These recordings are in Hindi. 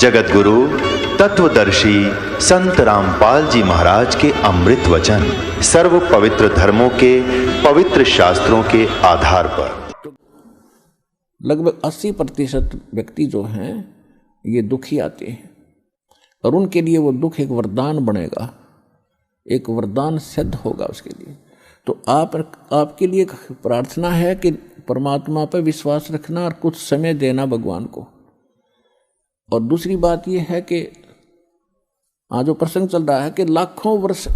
जगत गुरु तत्वदर्शी संत रामपाल जी महाराज के अमृत वचन सर्व पवित्र धर्मों के पवित्र शास्त्रों के आधार पर लगभग 80% व्यक्ति जो हैं ये दुखी आते हैं और उनके लिए वो दुख एक वरदान बनेगा, एक वरदान सिद्ध होगा उसके लिए। तो आपके लिए प्रार्थना है कि परमात्मा पर विश्वास रखना और कुछ समय देना भगवान को। और दूसरी बात यह है कि आज जो प्रसंग चल रहा है कि लाखों वर्ष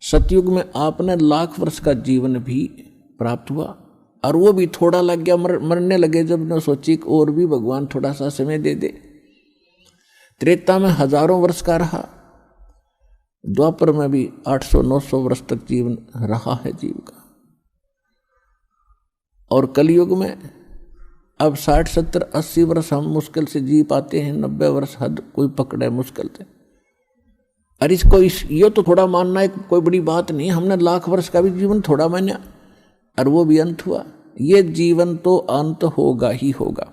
सतयुग में आपने लाख वर्ष का जीवन भी प्राप्त हुआ और वो भी थोड़ा लग गया, मरने लगे जब न सोची कि और भी भगवान थोड़ा सा समय दे दे। त्रेता में हजारों वर्ष का रहा, द्वापर में भी 800-900 वर्ष तक जीवन रहा है जीव का, और कलयुग में अब 60-70-80 वर्ष हम मुश्किल से जी पाते हैं, 90 वर्ष हद कोई पकड़े मुश्किल से। अरे ये तो थोड़ा मानना है कोई बड़ी बात नहीं, हमने लाख वर्ष का भी जीवन थोड़ा माना और वो भी अंत हुआ। ये जीवन तो अंत होगा ही होगा,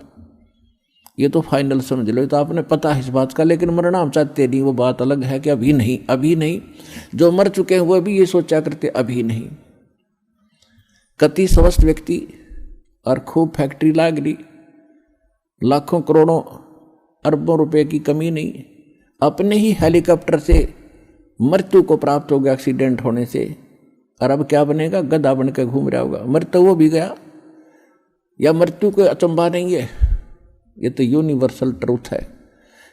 ये तो फाइनल समझ लो, ये तो आपने पता है इस बात का, लेकिन मरना हम चाहते नहीं। वो बात अलग है कि अभी नहीं, अभी नहीं। जो मर चुके हैं वो भी ये सोचा करते अभी नहीं। कति स्वस्थ व्यक्ति और खूब फैक्ट्री लाग रही, लाखों करोड़ों अरबों रुपए की कमी नहीं, अपने ही हेलीकॉप्टर से मृत्यु को प्राप्त हो गया एक्सीडेंट होने से, और अब क्या बनेगा, गधा बन के घूम रहा होगा। मृत्यु वो भी गया, या मृत्यु कोई अचंभा नहीं है, ये तो यूनिवर्सल ट्रूथ है।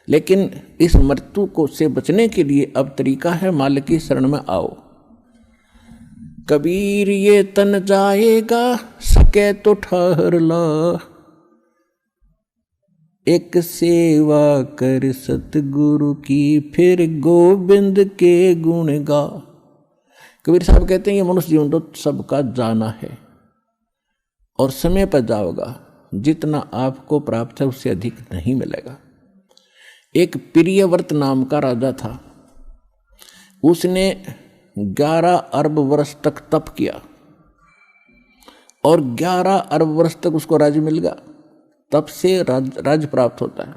लेकिन इस मृत्यु को से बचने के लिए अब तरीका है, मालिक की शरण में आओ। कबीर ये तन जाएगा, सके तो ठहर ला, एक सेवा कर सतगुरु की, फिर गोविंद के गुण गा। कबीर साहब कहते हैं ये मनुष्य जीवन तो सबका जाना है और समय पर जाओगा, जितना आपको प्राप्त है उससे अधिक नहीं मिलेगा। एक प्रियव्रत नाम का राजा था, उसने 11 अरब वर्ष तक तप किया और 11 अरब वर्ष तक उसको राज्य मिल गया। तप से राज्य प्राप्त होता है।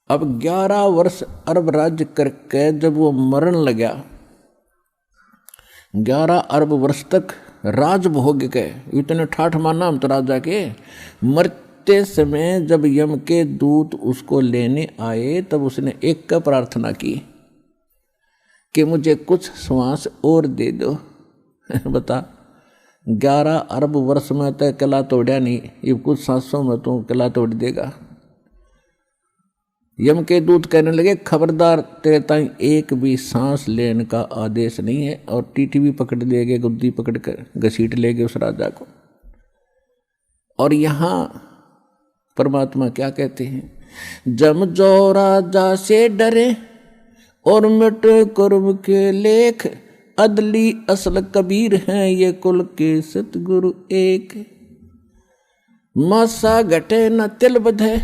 अब 11 वर्ष अरब राज्य करके जब वो मरण लगा, 11 अरब वर्ष तक राजभोग के इतने ठाठ माना हम तो राजा के। मरते समय जब यम के दूत उसको लेने आए तब उसने एक का प्रार्थना की कि मुझे कुछ श्वास और दे दो। बता, 11 अरब वर्ष में तो किला तोड़ा नहीं, ये कुछ सांसों में तो किला तोड़ देगा। यम के दूत कहने लगे खबरदार, तेरे ताई एक भी सांस लेने का आदेश नहीं है, और टीटी भी पकड़ लेगे, गुद्दी पकड़ कर घसीट लेगे उस राजा को। और यहाँ परमात्मा क्या कहते हैं, जम जो राजा से डरे और मिट कर्म के लेख, अदली असल कबीर हैं ये कुल के सतगुरु एक। मासा घटे न तिल बधे,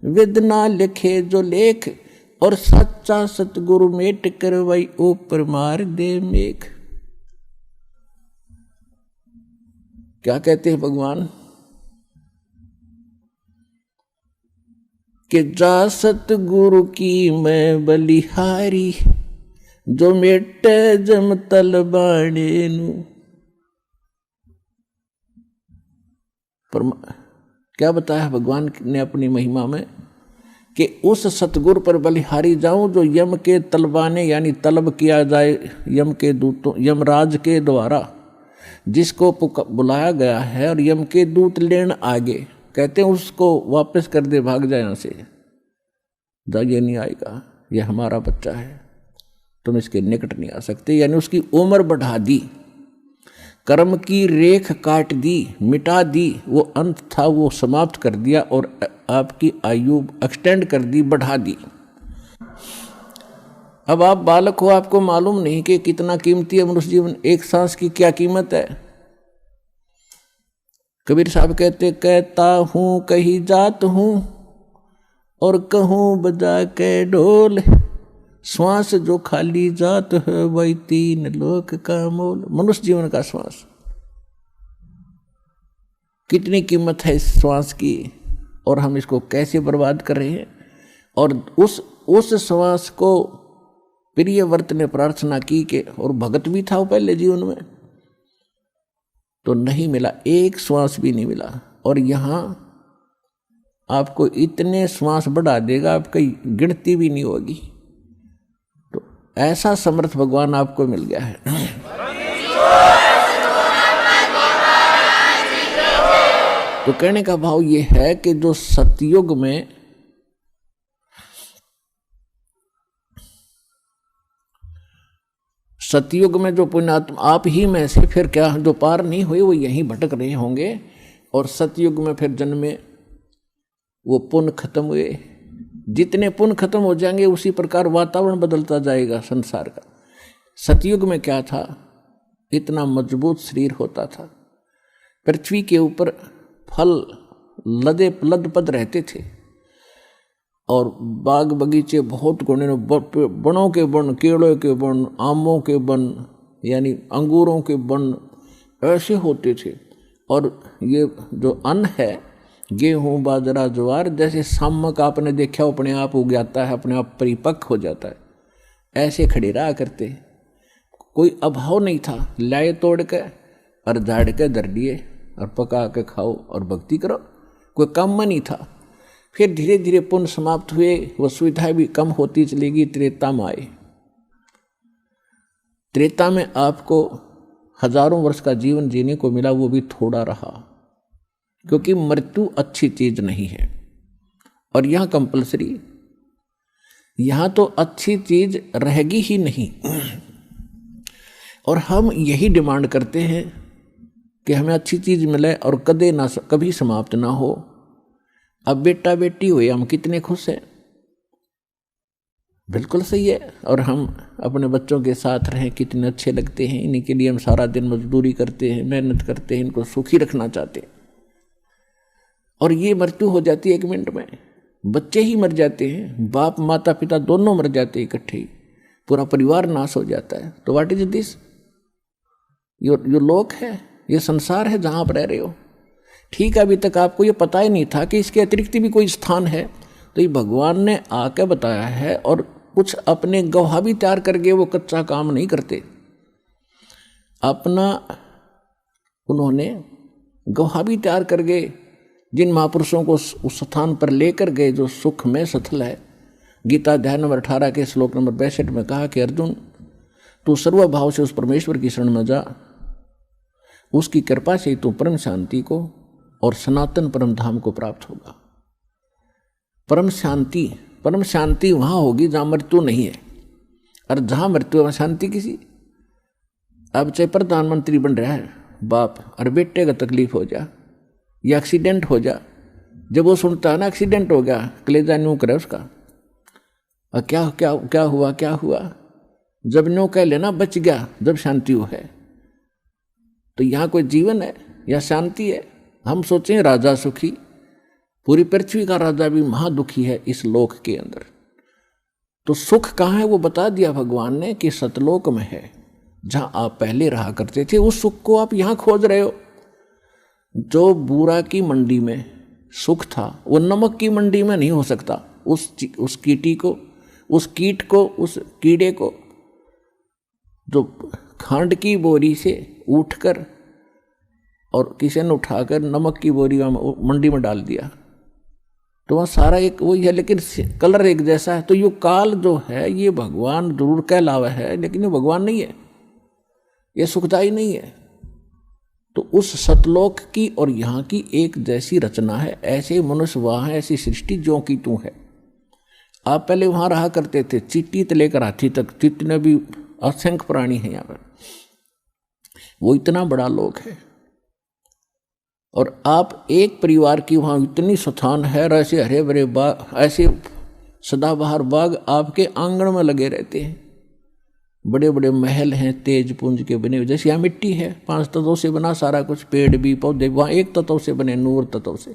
विद ना लिखे जो लेख, और सच्चा सतगुरु मेट करवाई ऊपर मार दे मेघ। क्या कहते हैं भगवान कि जा सतगुरु की मैं बलिहारी, जो मेटे जम तल बाणे नू। क्या बताया भगवान ने अपनी महिमा में कि उस सतगुरु पर बलिहारी जाऊं जो यम के तलबाने यानी तलब किया जाए यम के दूतों, यमराज के द्वारा जिसको बुलाया गया है, और यम के दूत लेन आगे कहते हैं उसको वापस कर दे, भाग जाए यहाँ से, जा ये नहीं आएगा, ये हमारा बच्चा है, तुम इसके निकट नहीं आ सकते। यानी उसकी उम्र बढ़ा दी, कर्म की रेख काट दी, मिटा दी, वो अंत था वो समाप्त कर दिया, और आपकी आयु एक्सटेंड कर दी, बढ़ा दी। अब आप बालक हो, आपको मालूम नहीं कि कितना कीमती है मनुष्य जीवन, एक सांस की क्या कीमत है। कबीर साहब कहता हूँ कहीं जात हूँ और कहूँ बजा के ढोल, श्वास जो खाली जात है वही 3 लोक का मोल। मनुष्य जीवन का श्वास, कितनी कीमत है इस श्वास की। और हम इसको कैसे बर्बाद कर रहे हैं। और उस श्वास को प्रियव्रत ने प्रार्थना की कि, और भगत भी था वो पहले जीवन में, तो नहीं मिला, एक श्वास भी नहीं मिला। और यहाँ आपको इतने श्वास बढ़ा देगा, आपकी गिनती भी नहीं होगी। तो ऐसा समर्थ भगवान आपको मिल गया है। तो कहने का भाव ये है कि जो सतयुग में जो पुण्यात्मा आप ही में से फिर क्या जो पार नहीं हुए वो यहीं भटक रहे होंगे, और सतयुग में फिर जन्मे, वो पुण्य खत्म हुए। जितने पुण्य खत्म हो जाएंगे उसी प्रकार वातावरण बदलता जाएगा संसार का। सतयुग में क्या था, इतना मजबूत शरीर होता था, पृथ्वी के ऊपर फल लदपद रहते थे, और बाग बगीचे बहुत गुणे, बनों के बन, केलों के बन, आमों के बन, यानी अंगूरों के बन ऐसे होते थे। और ये जो अन्न है, गेहूँ बाजरा ज्वार, जैसे सामक आपने देखा अपने आप उग जाता है, अपने आप परिपक्व हो जाता है, ऐसे खड़े रहा करते। कोई अभाव नहीं था, लाए तोड़ के और झाड़ के धर दिए और पका के खाओ और भक्ति करो, कोई काम नहीं था। फिर धीरे धीरे पुण्य समाप्त हुए, वो सुविधाएं भी कम होती चली गई, त्रेता में आए। त्रेता में आपको हजारों वर्ष का जीवन जीने को मिला, वो भी थोड़ा रहा, क्योंकि मृत्यु अच्छी चीज नहीं है। और यहाँ कंपलसरी, यहाँ तो अच्छी चीज रहेगी ही नहीं। और हम यही डिमांड करते हैं कि हमें अच्छी चीज मिले और कभी समाप्त ना हो। अब बेटा बेटी हुए, हम कितने खुश हैं, बिल्कुल सही है। और हम अपने बच्चों के साथ रहें, कितने अच्छे लगते हैं। इन्हीं के लिए हम सारा दिन मजदूरी करते हैं, मेहनत करते हैं, इनको सुखी रखना चाहते हैं। और ये मृत्यु हो जाती है 1 मिनट में, बच्चे ही मर जाते हैं, बाप माता पिता दोनों मर जाते हैं इकट्ठे ही, पूरा परिवार नाश हो जाता है। तो व्हाट इज दिस? यो लोक है, ये संसार है जहाँ आप रह रहे हो। ठीक है, अभी तक आपको ये पता ही नहीं था कि इसके अतिरिक्त भी कोई स्थान है, तो ये भगवान ने आके बताया है। और कुछ अपने गवाह भी तैयार करके वो कच्चा काम नहीं करते, अपना उन्होंने गवाह भी तैयार करके जिन महापुरुषों को उस स्थान पर लेकर गए जो सुख में सथल है। गीता अध्याय नंबर 18 के श्लोक नंबर 62 में कहा कि अर्जुन, तू सर्वभाव से उस परमेश्वर की शरण में जा, उसकी कृपा से तू परम शांति को और सनातन परम धाम को प्राप्त होगा। परम शांति वहाँ होगी जहाँ मृत्यु नहीं है, और जहाँ मृत्यु है वहाँ शांति किसी। अब चाहे प्रधानमंत्री बन रहा है बाप, और बेटे का तकलीफ हो जा या एक्सीडेंट हो जा, जब वो सुनता है ना एक्सीडेंट हो गया, कलेजा न्यू करे उसका, और क्या हुआ, जब न्यू कह लेना बच गया, जब शांति हो है। तो यहाँ कोई जीवन है या शांति है? हम सोचें राजा सुखी, पूरी पृथ्वी का राजा भी महादुखी है इस लोक के अंदर। तो सुख कहाँ है वो बता दिया भगवान ने कि सतलोक में है, जहाँ आप पहले रहा करते थे। उस सुख को आप यहाँ खोज रहे हो। जो बूरा की मंडी में सुख था वो नमक की मंडी में नहीं हो सकता। उस कीट को, उस कीड़े को जो खांड की बोरी से उठकर और किसी ने उठाकर नमक की बोरी मंडी में डाल दिया, तो वहाँ सारा एक वही है, लेकिन कलर एक जैसा है। तो ये काल जो है ये भगवान जरूर कहलावा है, लेकिन ये भगवान नहीं है, ये सुखदाई नहीं है। तो उस सतलोक की और यहाँ की एक जैसी रचना है। ऐसे मनुष्य वहाँ है, ऐसी सृष्टि जो की तू है। आप पहले वहाँ रहा करते थे, चींटी से लेकर हाथी तक जितने भी असंख्य प्राणी हैं यहाँ पर, वो इतना बड़ा लोक है। और आप एक परिवार की वहाँ इतनी स्थान है, ऐसे हरे भरे बाग, ऐसे सदाबहार बाग आपके आंगन में लगे रहते हैं। बड़े बड़े महल हैं तेज पुंज के बने हुए, जैसे यहाँ मिट्टी है 5 तत्वों से बना सारा कुछ, पेड़ भी पौधे, वहाँ 1 तत्व से बने, नूर तत्व से।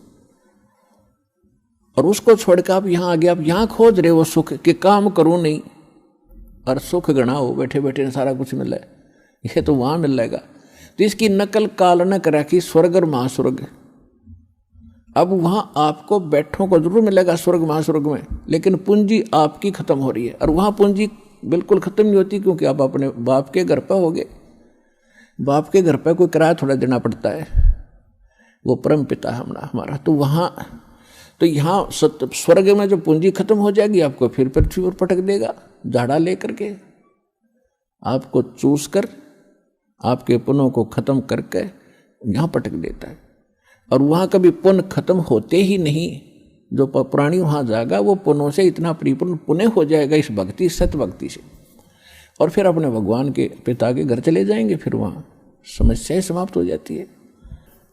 और उसको छोड़कर आप यहाँ आ गए, आप यहाँ खोज रहे हो सुख के, काम करूँ नहीं और सुख गणा हो, बैठे बैठे सारा कुछ मिल रहा है, ये तो वहाँ मिल जाएगा। तो इसकी नकल काल न करा कि स्वर्ग और महास्वर्ग, अब वहां आपको बैठों को जरूर मिलेगा स्वर्ग महास्वर्ग में, लेकिन पूंजी आपकी खत्म हो रही है। और वहां पूंजी बिल्कुल खत्म नहीं होती, क्योंकि आप अपने बाप के घर पर होगे। बाप के घर पर कोई किराया थोड़ा देना पड़ता है, वो परम पिता है हमारा। तो वहां तो यहाँ स्वर्ग में जो पूंजी खत्म हो जाएगी, आपको फिर पृथ्वी पर पटक देगा झाड़ा लेकर के, आपको चूस कर आपके पुण्यों को खत्म करके यहाँ पटक देता है। और वहाँ कभी पुण्य खत्म होते ही नहीं। जो प्राणी वहाँ जाएगा वो पुण्यों से इतना परिपूर्ण पुण्य हो जाएगा इस भक्ति सत्य भक्ति से, और फिर अपने भगवान के पिता के घर चले जाएंगे। फिर वहाँ समस्याएं समाप्त हो जाती है।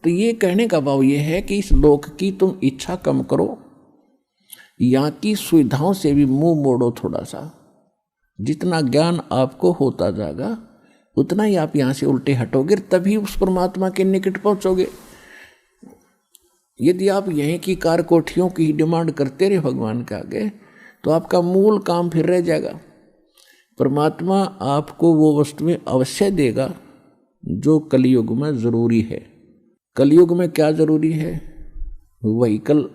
तो ये कहने का भाव ये है कि इस लोक की तुम इच्छा कम करो, यहाँ की सुविधाओं से भी मुंह मोड़ो थोड़ा सा। जितना ज्ञान आपको होता जाएगा उतना ही आप यहाँ से उल्टे हटोगे, तभी उस परमात्मा के निकट पहुँचोगे। यदि आप यहीं की कार कोठियों की डिमांड करते रहे भगवान के आगे, तो आपका मूल काम फिर रह जाएगा। परमात्मा आपको वो वस्तुएं अवश्य देगा जो कलयुग में ज़रूरी है। कलयुग में क्या ज़रूरी है? व्हीकल,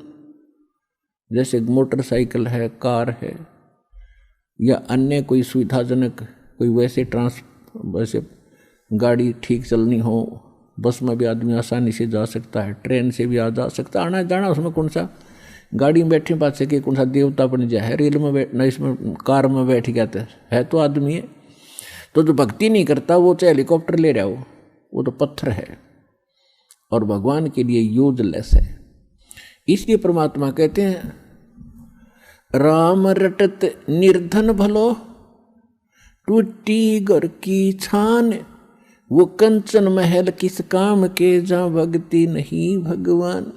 जैसे मोटरसाइकिल है, कार है, या अन्य कोई सुविधाजनक कोई वैसे गाड़ी ठीक चलनी हो। बस में भी आदमी आसानी से जा सकता है, ट्रेन से भी जा सकता है, आना जाना उसमें कौन सा गाड़ी में बैठे बात से कि कौन सा देवता बन जाए है। रेल में न इसमें कार में बैठ गया है तो आदमी है। तो जो भक्ति नहीं करता वो चाहे हेलीकॉप्टर ले रहा हो, वो तो पत्थर है और भगवान के लिए यूजलेस है। इसलिए परमात्मा कहते हैं, राम रटत निर्धन भलो, टूटी घर की छान, वो कंचन महल किस काम के, जहां भक्ति नहीं भगवान।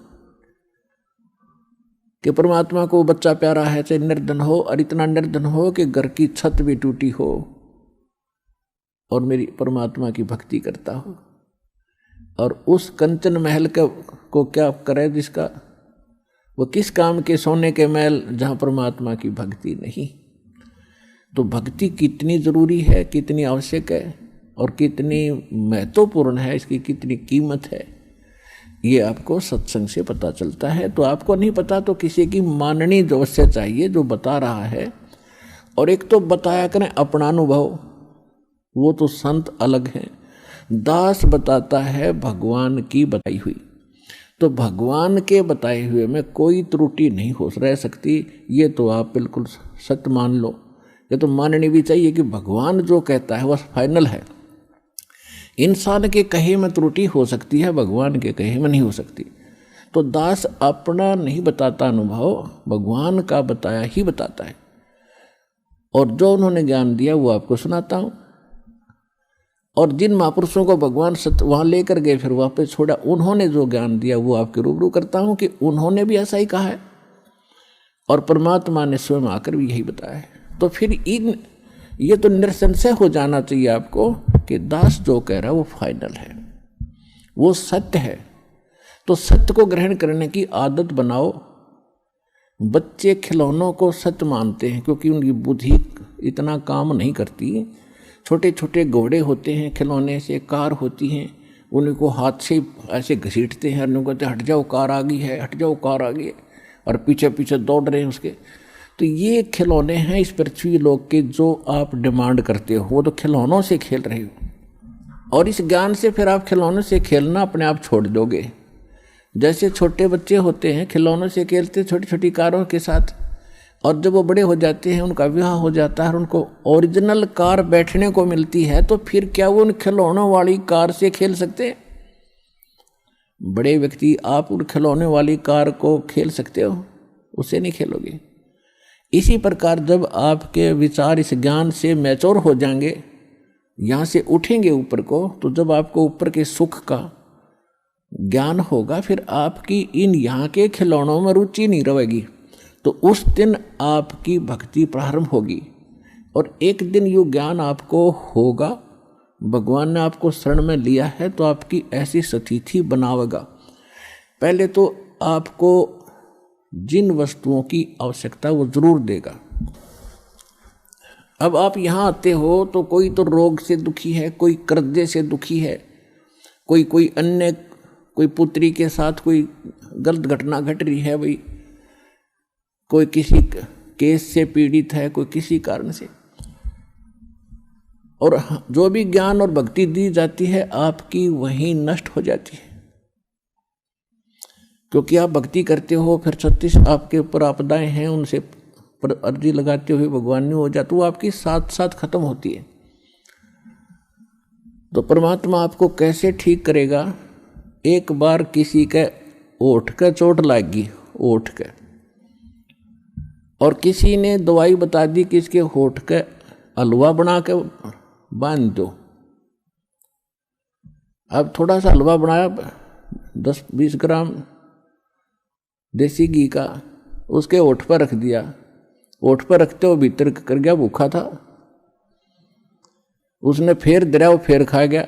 कि परमात्मा को बच्चा प्यारा है, चाहे निर्धन हो, और इतना निर्धन हो कि घर की छत भी टूटी हो और मेरी परमात्मा की भक्ति करता हो। और उस कंचन महल को क्या करे जिसका, वो किस काम के, सोने के महल जहां परमात्मा की भक्ति नहीं। तो भक्ति कितनी जरूरी है, कितनी आवश्यक है और कितनी महत्वपूर्ण है, इसकी कितनी कीमत है, ये आपको सत्संग से पता चलता है। तो आपको नहीं पता तो किसी की माननी अवश्य चाहिए जो बता रहा है। और एक तो बताया करें अपना अनुभव, वो तो संत अलग हैं। दास बताता है भगवान की बताई हुई। तो भगवान के बताए हुए में कोई त्रुटि नहीं हो रह सकती, ये तो आप बिल्कुल सत्य मान लो। ये तो माननी भी चाहिए कि भगवान जो कहता है वह फाइनल है। इंसान के कहे में त्रुटि हो सकती है, भगवान के कहे में नहीं हो सकती। तो दास अपना नहीं बताता अनुभव, भगवान का बताया ही बताता है। और जो उन्होंने ज्ञान दिया वो आपको सुनाता हूँ। और जिन महापुरुषों को भगवान सत्य वहाँ लेकर गए फिर वापस छोड़ा, उन्होंने जो ज्ञान दिया वो आपके रूबरू करता हूँ कि उन्होंने भी ऐसा ही कहा है और परमात्मा ने स्वयं आकर भी यही बताया है। तो फिर ये तो निरसंशय हो जाना चाहिए आपको कि दास जो कह रहा है वो फाइनल है, वो सत्य है। तो सत्य को ग्रहण करने की आदत बनाओ। बच्चे खिलौनों को सत्य मानते हैं क्योंकि उनकी बुद्धि इतना काम नहीं करती। छोटे छोटे घोड़े होते हैं खिलौने से, कार होती हैं, उनको हाथ से ऐसे घसीटते हैं, उनको कहते हट जाओ कार आ गई है, हट जाओ कार आ गई है, और पीछे पीछे दौड़ रहे हैं उसके। तो ये खिलौने हैं इस पृथ्वी लोक के जो आप डिमांड करते हो, वो तो खिलौनों से खेल रहे हो। और इस ज्ञान से फिर आप खिलौनों से खेलना अपने आप छोड़ दोगे। जैसे छोटे बच्चे होते हैं खिलौनों से खेलते छोटी छोटी कारों के साथ, और जब वो बड़े हो जाते हैं उनका विवाह हो जाता है और उनको ओरिजिनल कार बैठने को मिलती है, तो फिर क्या वो उन खिलौनों वाली कार से खेल सकते हैं? बड़े व्यक्ति आप उन खिलौने वाली कार को खेल सकते हो? उससे नहीं खेलोगे। इसी प्रकार जब आपके विचार इस ज्ञान से मैच्योर हो जाएंगे, यहाँ से उठेंगे ऊपर को, तो जब आपको ऊपर के सुख का ज्ञान होगा फिर आपकी इन यहाँ के खिलौनों में रुचि नहीं रहेगी। तो उस दिन आपकी भक्ति प्रारंभ होगी और एक दिन ये ज्ञान आपको होगा। भगवान ने आपको शरण में लिया है तो आपकी ऐसी स्थिति बनावेगा। पहले तो आपको जिन वस्तुओं की आवश्यकता वो जरूर देगा। अब आप यहाँ आते हो तो कोई तो रोग से दुखी है, कोई कर्जे से दुखी है, कोई अन्य कोई पुत्री के साथ कोई गलत घटना घट रही है भाई, कोई किसी केस से पीड़ित है, कोई किसी कारण से, और जो भी ज्ञान और भक्ति दी जाती है आपकी वहीं नष्ट हो जाती है, क्योंकि आप भक्ति करते हो, फिर 36 आपके ऊपर आपदाएं हैं, उनसे पर अर्जी लगाते हुए भगवान ने हो जाती, वो आपकी साथ साथ खत्म होती है। तो परमात्मा आपको कैसे ठीक करेगा? एक बार किसी के ओठ का चोट लगी, ओठ के, और किसी ने दवाई बता दी कि इसके होठ का हलवा बना के बांध दो। अब थोड़ा सा हलवा बनाया 10-20 ग्राम देसी घी का, उसके ओठ पर रख दिया, ओठ पर रखते हो भीतर कर गया, भूखा था, उसने फेर दरिया, वो फेर खा गया।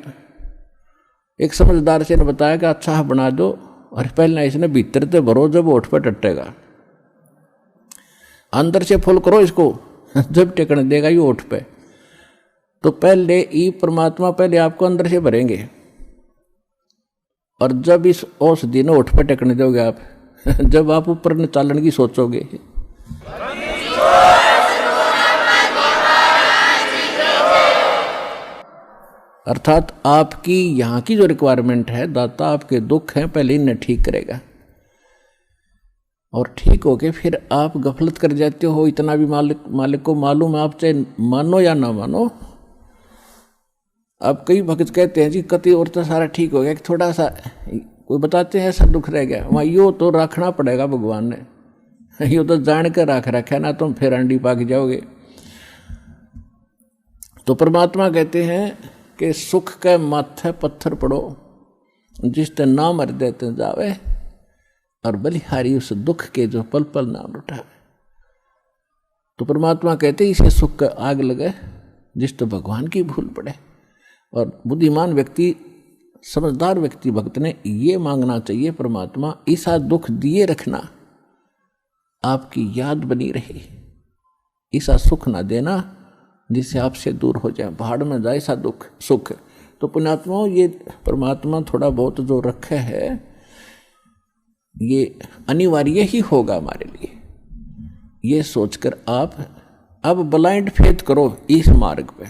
एक समझदार से ने बताया कि अच्छा बना दो, और पहले इसने भीतर से भरो, जब ओठ पर टटेगा, अंदर से फुल करो इसको, जब टेकने देगा ये ओठ पे। तो पहले ई परमात्मा पहले आपको अंदर से भरेंगे, और जब इस औषधि ने ओठ पे टेकने दोगे आप, जब आप ऊपर न चालन की सोचोगे, अर्थात आपकी यहाँ की जो रिक्वायरमेंट है, दाता आपके दुख हैं पहले इन्हें ठीक करेगा, और ठीक होके फिर आप गफलत कर जाते हो। इतना भी मालिक को मालूम है, आप चाहे मानो या ना मानो। अब कई भक्त कहते हैं जी कति और तो सारा ठीक हो गया, कि थोड़ा सा कोई बताते हैं ऐसा दुख रह गया, वहाँ यो तो रखना पड़ेगा भगवान ने, यो तो जान कर रख रखा ना, तुम फिर अंडी पाक जाओगे। तो परमात्मा कहते हैं कि सुख के माथे पत्थर पड़ो, जिसते नाम मर देते जावे, और बलिहारी उस दुख के जो पल पल नाम उठावे। तो परमात्मा कहते इसे सुख का आग लगे जिस तो भगवान की भूल पड़े। और बुद्धिमान व्यक्ति, समझदार व्यक्ति, भक्त ने ये मांगना चाहिए, परमात्मा ऐसा दुख दिए रखना आपकी याद बनी रहे, ऐसा सुख ना देना जिससे आपसे दूर हो जाए, भाड़ में जाए सा दुख सुख। तो पुण्यात्माओं, ये परमात्मा थोड़ा बहुत जो रखे है ये अनिवार्य ही होगा हमारे लिए, ये सोचकर आप अब ब्लाइंड फेथ करो इस मार्ग पे।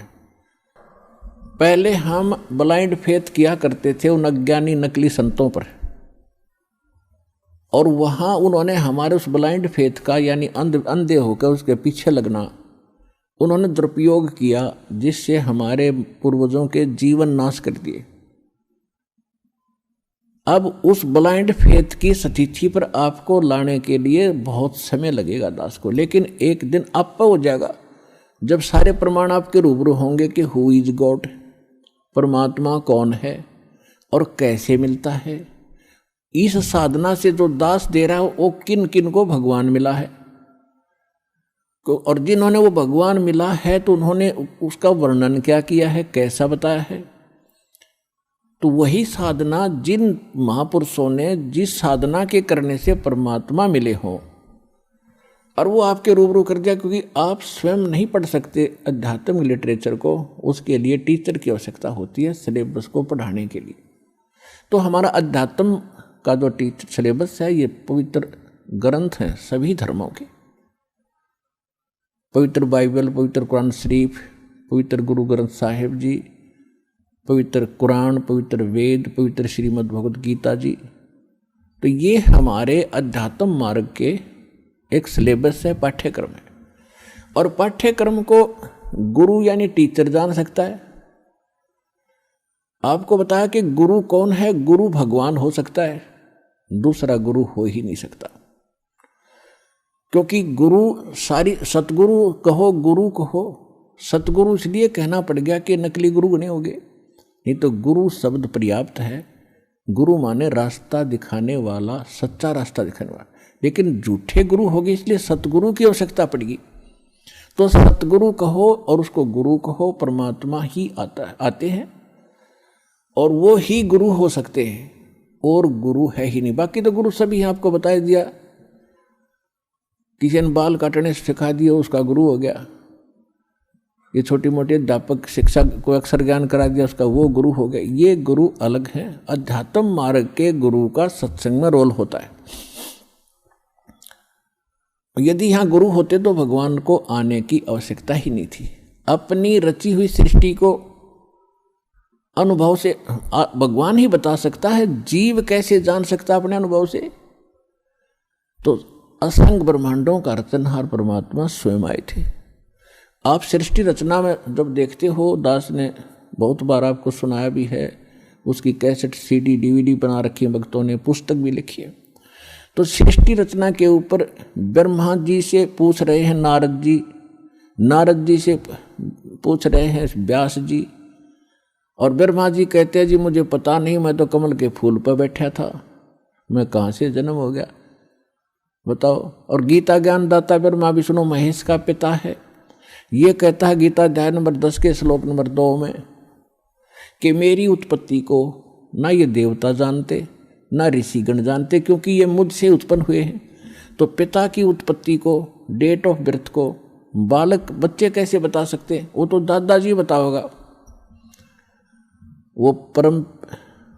पहले हम ब्लाइंड फेथ किया करते थे उन अज्ञानी नकली संतों पर, और वहां उन्होंने हमारे उस ब्लाइंड फेथ का, यानी अंधे होकर उसके पीछे लगना, उन्होंने दुरुपयोग किया, जिससे हमारे पूर्वजों के जीवन नाश कर दिए। अब उस ब्लाइंड फेथ की स्थिति पर आपको लाने के लिए बहुत समय लगेगा दास को, लेकिन एक दिन आप हो जाएगा, जब सारे प्रमाण आपके रूबरू होंगे कि हु इज गॉड, परमात्मा कौन है और कैसे मिलता है। इस साधना से जो दास दे रहा है वो किन किन को भगवान मिला है, और जिन्होंने वो भगवान मिला है तो उन्होंने उसका वर्णन क्या किया है, कैसा बताया है। तो वही साधना जिन महापुरुषों ने, जिस साधना के करने से परमात्मा मिले हों, और वो आपके रूबरू कर दिया, क्योंकि आप स्वयं नहीं पढ़ सकते अध्यात्म लिटरेचर को, उसके लिए टीचर की आवश्यकता होती है सिलेबस को पढ़ाने के लिए। तो हमारा अध्यात्म का जो टीचर सिलेबस है, ये पवित्र ग्रंथ हैं सभी धर्मों के, पवित्र बाइबल, पवित्र कुरान शरीफ, पवित्र गुरु ग्रंथ साहिब जी, पवित्र कुरान, पवित्र वेद, पवित्र श्रीमद् भगवद गीता जी। तो ये हमारे अध्यात्म मार्ग के एक सिलेबस है, पाठ्यक्रम है। और पाठ्यक्रम को गुरु यानी टीचर जान सकता है। आपको बताया कि गुरु कौन है, गुरु भगवान हो सकता है, दूसरा गुरु हो ही नहीं सकता। क्योंकि गुरु सारी, सतगुरु कहो गुरु कहो, सतगुरु इसलिए कहना पड़ गया कि नकली गुरु नहीं होंगे, नहीं तो गुरु शब्द पर्याप्त है। गुरु माने रास्ता दिखाने वाला, सच्चा रास्ता दिखाने वाला। लेकिन झूठे गुरु हो गए, इसलिए सतगुरु की आवश्यकता पड़ेगी। तो सतगुरु कहो और उसको गुरु कहो, परमात्मा ही आते हैं और वो ही गुरु हो सकते हैं, और गुरु है ही नहीं। बाकी तो गुरु सभी आपको बता दिया, किसी ने बाल काटने सिखा दिया उसका गुरु हो गया, ये छोटी मोटी अध्यापक शिक्षा को अक्षर ज्ञान करा दिया उसका वो गुरु हो गया। ये गुरु अलग है। अध्यात्म मार्ग के गुरु का सत्संग में रोल होता है। यदि यहाँ गुरु होते तो भगवान को आने की आवश्यकता ही नहीं थी। अपनी रची हुई सृष्टि को अनुभव से भगवान ही बता सकता है। जीव कैसे जान सकता अपने अनुभव से? तो असंख्य ब्रह्मांडों का रचनहार परमात्मा स्वयं आए थे। आप सृष्टि रचना में जब देखते हो, दास ने बहुत बार आपको सुनाया भी है, उसकी कैसेट सीडी डीवीडी बना रखी है भक्तों ने, पुस्तक भी लिखी है। तो सृष्टि रचना के ऊपर ब्रह्मा जी से पूछ रहे हैं नारद जी, नारद जी से पूछ रहे हैं व्यास जी, और ब्रह्मा जी कहते हैं जी मुझे पता नहीं, मैं तो कमल के फूल पर बैठा था, मैं कहाँ से जन्म हो गया बताओ। और गीता ज्ञान दाता ब्रह्मा विष्णु महेश का पिता है। ये कहता है गीता अध्याय नंबर 10 के श्लोक नंबर 2 में कि मेरी उत्पत्ति को ना ये देवता जानते ना ऋषिगण जानते, क्योंकि ये मुझसे उत्पन्न हुए हैं। तो पिता की उत्पत्ति को, डेट ऑफ बर्थ को बालक बच्चे कैसे बता सकते हैं? वो तो दादाजी बताओगा,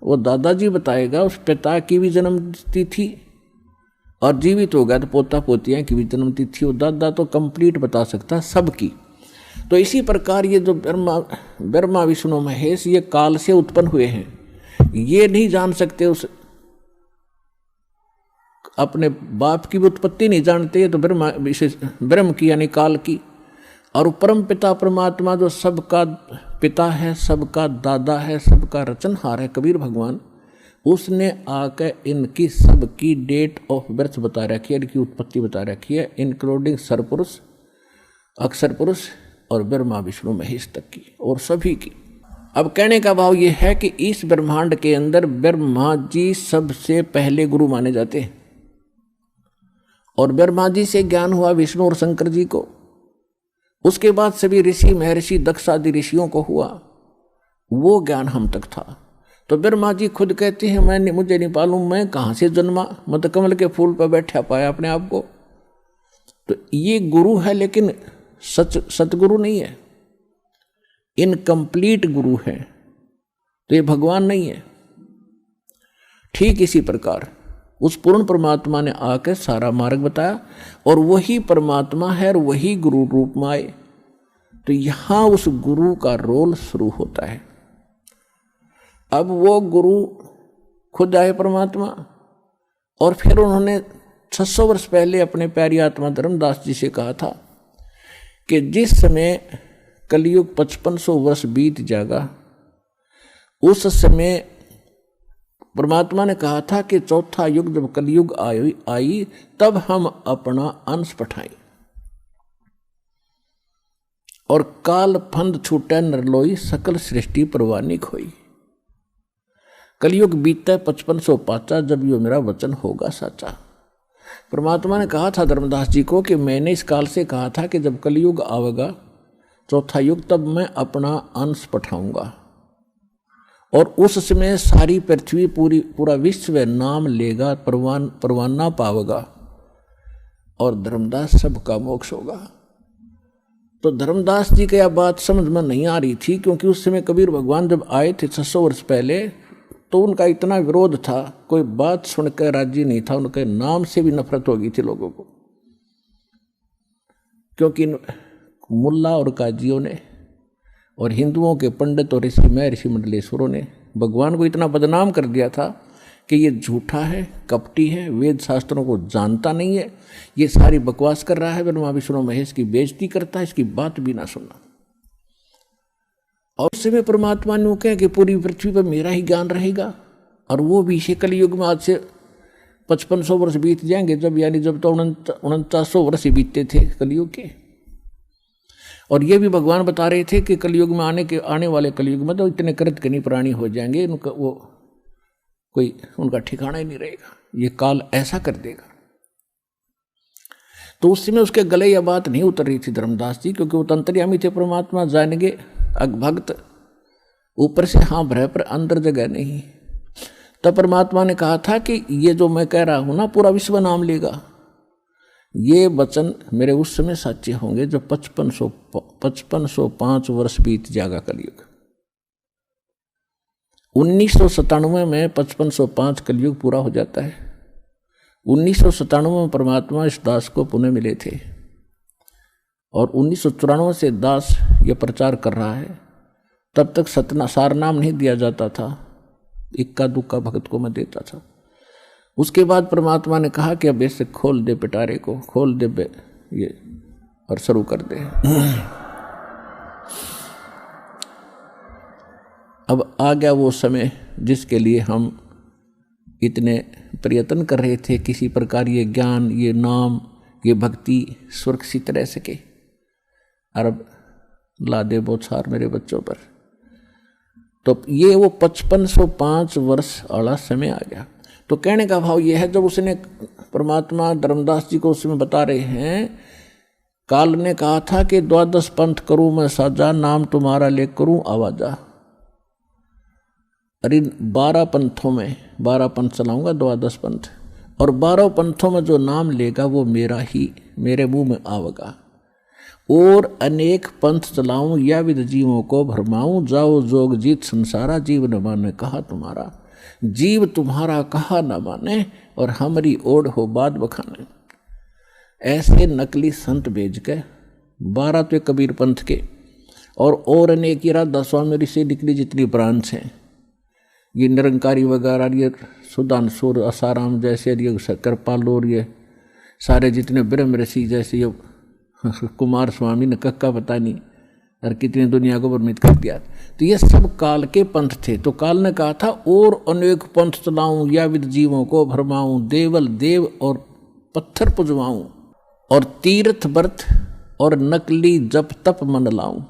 वो दादाजी बताएगा। उस पिता की भी जन्म तिथि और जीवित हो गया तो पोता पोतियाँ की भी जन्म तिथि, वो दादा तो कंप्लीट बता सकता है सबकी। तो इसी प्रकार ये जो ब्रह्मा विष्णु महेश ये काल से उत्पन्न हुए हैं, ये नहीं जान सकते, उस अपने बाप की भी उत्पत्ति नहीं जानते। ये तो ब्रह्म की यानी काल की। और परम पिता परमात्मा जो सबका पिता है, सबका दादा है, सबका रचनहार है, कबीर भगवान, उसने आकर इनकी सबकी डेट ऑफ बर्थ बता रखी है, इनकी उत्पत्ति बता रखी है, इंक्लूडिंग सरपुरुष, अक्षर पुरुष और ब्रह्मा विष्णु महेश तक की और सभी की। अब कहने का भाव ये है कि इस ब्रह्मांड के अंदर ब्रह्मा जी सबसे पहले गुरु माने जाते हैं, और ब्रह्मा जी से ज्ञान हुआ विष्णु और शंकर जी को। उसके बाद सभी ऋषि महर्षि दक्ष आदि ऋषियों को हुआ, वो ज्ञान हम तक था। तो ब्रह्मा जी खुद कहते हैं मुझे नहीं मालूम मैं कहाँ से जन्मा, मैं तो कमल के फूल पर बैठा पाया अपने आप को। तो ये गुरु है, लेकिन सतगुरु नहीं है, इनकम्प्लीट गुरु है, तो ये भगवान नहीं है। ठीक इसी प्रकार उस पूर्ण परमात्मा ने आकर सारा मार्ग बताया, और वही परमात्मा है और वही गुरु रूप में आए। तो यहां उस गुरु का रोल शुरू होता है। अब वो गुरु खुद आए परमात्मा, और फिर उन्होंने 600 वर्ष पहले अपने प्यारी आत्मा धर्मदास जी से कहा था कि जिस समय कलयुग 5500 वर्ष बीत जाएगा, उस समय परमात्मा ने कहा था कि चौथा युग जब कलयुग आई तब हम अपना अंश पठाएं, और काल फंद छूटे नरलोई सकल सृष्टि परवानी खोई। कलयुग बीते 5500 पाचा, जब यो मेरा वचन होगा साचा। परमात्मा ने कहा था धर्मदास जी को कि मैंने इस काल से कहा था कि जब कलयुग आवेगा चौथा युग, तब मैं अपना अंश पठाऊंगा, और उस समय सारी पृथ्वी पूरा विश्व नाम लेगा, परवाना पावेगा, और धर्मदास सबका मोक्ष होगा। तो धर्मदास जी की यह बात समझ में नहीं आ रही थी, क्योंकि उस समय कबीर भगवान जब आए थे 600 वर्ष पहले, तो उनका इतना विरोध था, कोई बात सुनकर राजी नहीं था, उनके नाम से भी नफरत हो गई थी लोगों को। क्योंकि मुल्ला और काजियों ने और हिंदुओं के पंडित और ऋषि मंडलेश्वरों ने भगवान को इतना बदनाम कर दिया था कि ये झूठा है, कपटी है, वेद शास्त्रों को जानता नहीं है, ये सारी बकवास कर रहा है, ब्रह्मा विष्णु महेश की बेइज्जती करता है, इसकी बात भी ना सुनना। और उस समय परमात्मा ने कहा कि पूरी पृथ्वी पर मेरा ही ज्ञान रहेगा, और वो भी इसे कलयुग में आज से 5500 वर्ष बीत जाएंगे, जब तो 4900 वर्ष बीतते थे कलयुग के। और ये भी भगवान बता रहे थे कि कलयुग में आने वाले कलयुग में तो इतने कृतघ्नी प्राणी हो जाएंगे, उनका वो कोई उनका ठिकाना ही नहीं रहेगा, ये काल ऐसा कर देगा। तो उस समय उसके गले यह बात नहीं उतर रही थी धर्मदास जी, क्योंकि वो तंत्रियामी थे, परमात्मा जानेंगे भक्त ऊपर से हाँ भरे पर अंदर जगह नहीं। तब परमात्मा ने कहा था कि ये जो मैं कह रहा हूं ना पूरा विश्व नाम लेगा, ये वचन मेरे उस समय सच्चे होंगे जब 5505 वर्ष बीत जाएगा कलयुग। 1997 में 5505 कलयुग पूरा हो जाता है। 1997 में परमात्मा इस दास को पुनः मिले थे और 1994 से दास ये प्रचार कर रहा है। तब तक सार नाम नहीं दिया जाता था, इक्का दुक्का भक्त को मैं देता था। उसके बाद परमात्मा ने कहा कि अब ऐसे खोल दे पिटारे को, खोल दे ये और शुरू कर दे। अब आ गया वो समय जिसके लिए हम इतने प्रयत्न कर रहे थे, किसी प्रकार ये ज्ञान, ये नाम, ये भक्ति सुरक्षित रह सके। और अब ला दे बौछार मेरे बच्चों पर। तो ये वो 5505 वर्ष वाला समय आ गया। तो कहने का भाव ये है, जब उसने परमात्मा धर्मदास जी को उसमें बता रहे हैं, काल ने कहा था कि 12 पंथ करूं मैं साजा, नाम तुम्हारा ले करूं आवाजा। अरे 12 पंथों में 12 पंथ चलाऊंगा, 12 पंथ, और 12 पंथों में जो नाम लेगा वो मेरा ही, मेरे मुंह में आवेगा। और अनेक पंथ चलाऊं या विद जीवों को भरमाऊं, जाओ जोग जीत संसारा, जीव न माने कहा तुम्हारा। जीव तुम्हारा कहा न माने और हमारी ओढ़ हो बात बखाने। ऐसे नकली संत भेज के 12 तो कबीर पंथ के और अनेक ही राधा स्वामी से निकली जितनी ब्रांच हैं, ये निरंकारी वगैरह, ये सुधांशुर, आसाराम जैसे, ये कृपाल और ये सारे जितने ब्रह्म ऋषि जैसे, ये कुमार स्वामी ने कक्का पता नहीं और कितनी दुनिया को भ्रमित कर दिया। तो ये सब काल के पंथ थे। तो काल ने कहा था और अनेक पंथ चलाऊं या विद जीवों को भरमाऊं, देवल देव और पत्थर पुजवाऊं, और तीर्थ व्रत और नकली जप तप मन लाऊं,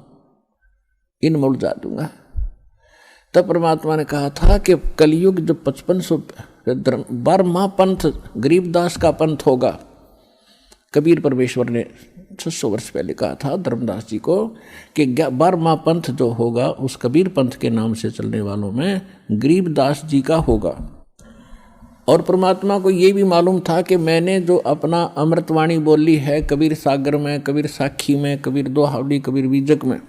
इन में उलझा दूंगा। तब परमात्मा ने कहा था कि कलयुग जब 5500 12वां पंथ गरीबदास का पंथ होगा। कबीर परमेश्वर ने 600 वर्ष पहले कहा था धर्मदास जी को कि 12वां पंथ जो होगा उस कबीर पंथ के नाम से चलने वालों में गरीबदास जी का होगा। और परमात्मा को ये भी मालूम था कि मैंने जो अपना अमृतवाणी बोली है कबीर सागर में, कबीर साखी में, कबीर दोहावली, कबीर बीजक में,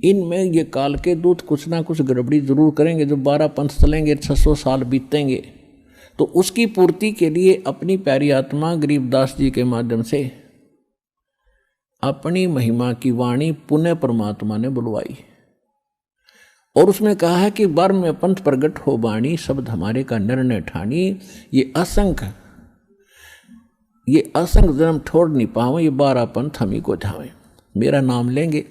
इनमें ये काल के दूत कुछ ना कुछ गड़बड़ी जरूर करेंगे। जो 12 पंथ चलेंगे, 600 साल बीतेंगे, तो उसकी पूर्ति के लिए अपनी प्यारी आत्मा गरीबदास जी के माध्यम से अपनी महिमा की वाणी पुनः परमात्मा ने बुलवाई। और उसमें कहा है कि 12वें पंथ प्रगट हो वाणी, शब्द हमारे का निर्णय ठानी। ये असंख्य जन्म छोड़ नहीं पावे, ये 12 पंथ हम ही को धावे। मेरा नाम लेंगे,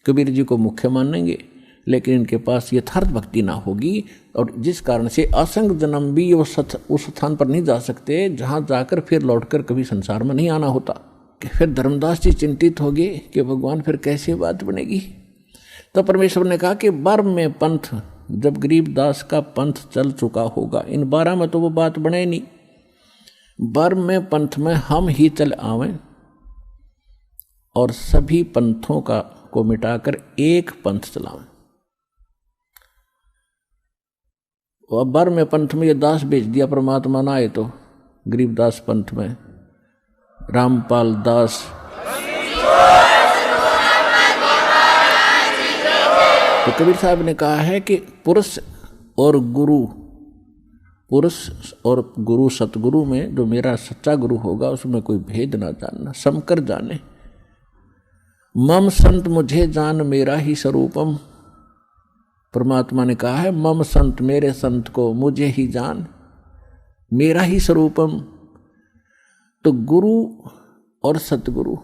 कबीर जी को मुख्य मानेंगे, लेकिन इनके पास यथार्थ भक्ति ना होगी, और जिस कारण से असंख्य जन्म भी उस स्थान पर नहीं जा सकते जहाँ जाकर फिर लौटकर कभी संसार में नहीं आना होता। कि फिर धर्मदास जी चिंतित हो गए कि भगवान फिर कैसे बात बनेगी। तो परमेश्वर ने कहा कि 12वें पंथ जब गरीबदास का पंथ चल चुका होगा, इन 12 में तो वो बात बने नहीं, 12वें पंथ में हम ही चल आवें और सभी पंथों को मिटाकर एक पंथ चलावें। और 12वें पंथ में ये दास भेज दिया परमात्मा ना आए तो गरीबदास पंथ में रामपाल दास, तो कबीर साहब ने कहा है कि पुरुष और गुरु सतगुरु में जो मेरा सच्चा गुरु होगा उसमें कोई भेद ना जानना, समकर जाने। मम संत मुझे जान मेरा ही स्वरूपम, परमात्मा ने कहा है मम संत, मेरे संत को मुझे ही जान, मेरा ही स्वरूपम। तो गुरु और सतगुरु,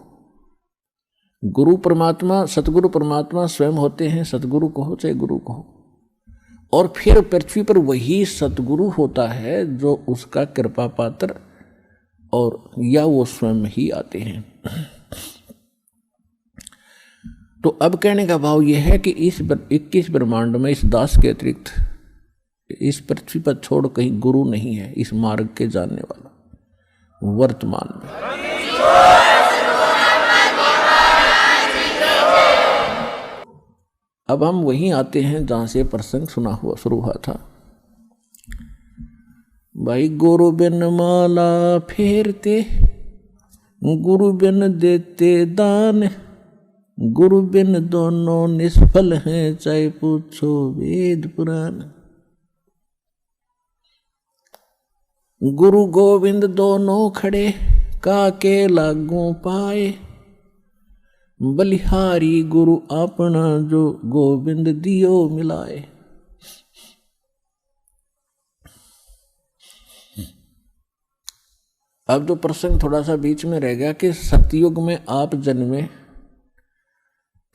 गुरु परमात्मा, सतगुरु परमात्मा स्वयं होते हैं, सतगुरु कहो चाहे गुरु कहो। और फिर पृथ्वी पर वही सतगुरु होता है जो उसका कृपा पात्र, और या वो स्वयं ही आते हैं। तो अब कहने का भाव यह है कि इस 21 ब्रह्मांड में इस दास के अतिरिक्त इस पृथ्वी पर छोड़ कहीं गुरु नहीं है इस मार्ग के जानने वाला वर्तमान में। अब हम वहीं आते हैं जहां से प्रसंग शुरू हुआ था। भाई गुरु बिन माला फेरते, गुरु बिन देते दान, गुरु बिन दोनों निष्फल हैं, चाहे पूछो वेद पुराण। गुरु गोविंद दोनों खड़े, काके लागू पाए, बलिहारी गुरु अपना, जो गोविंद दियो मिलाए। अब जो प्रसंग थोड़ा सा बीच में रह गया कि सतयुग में आप जन्मे,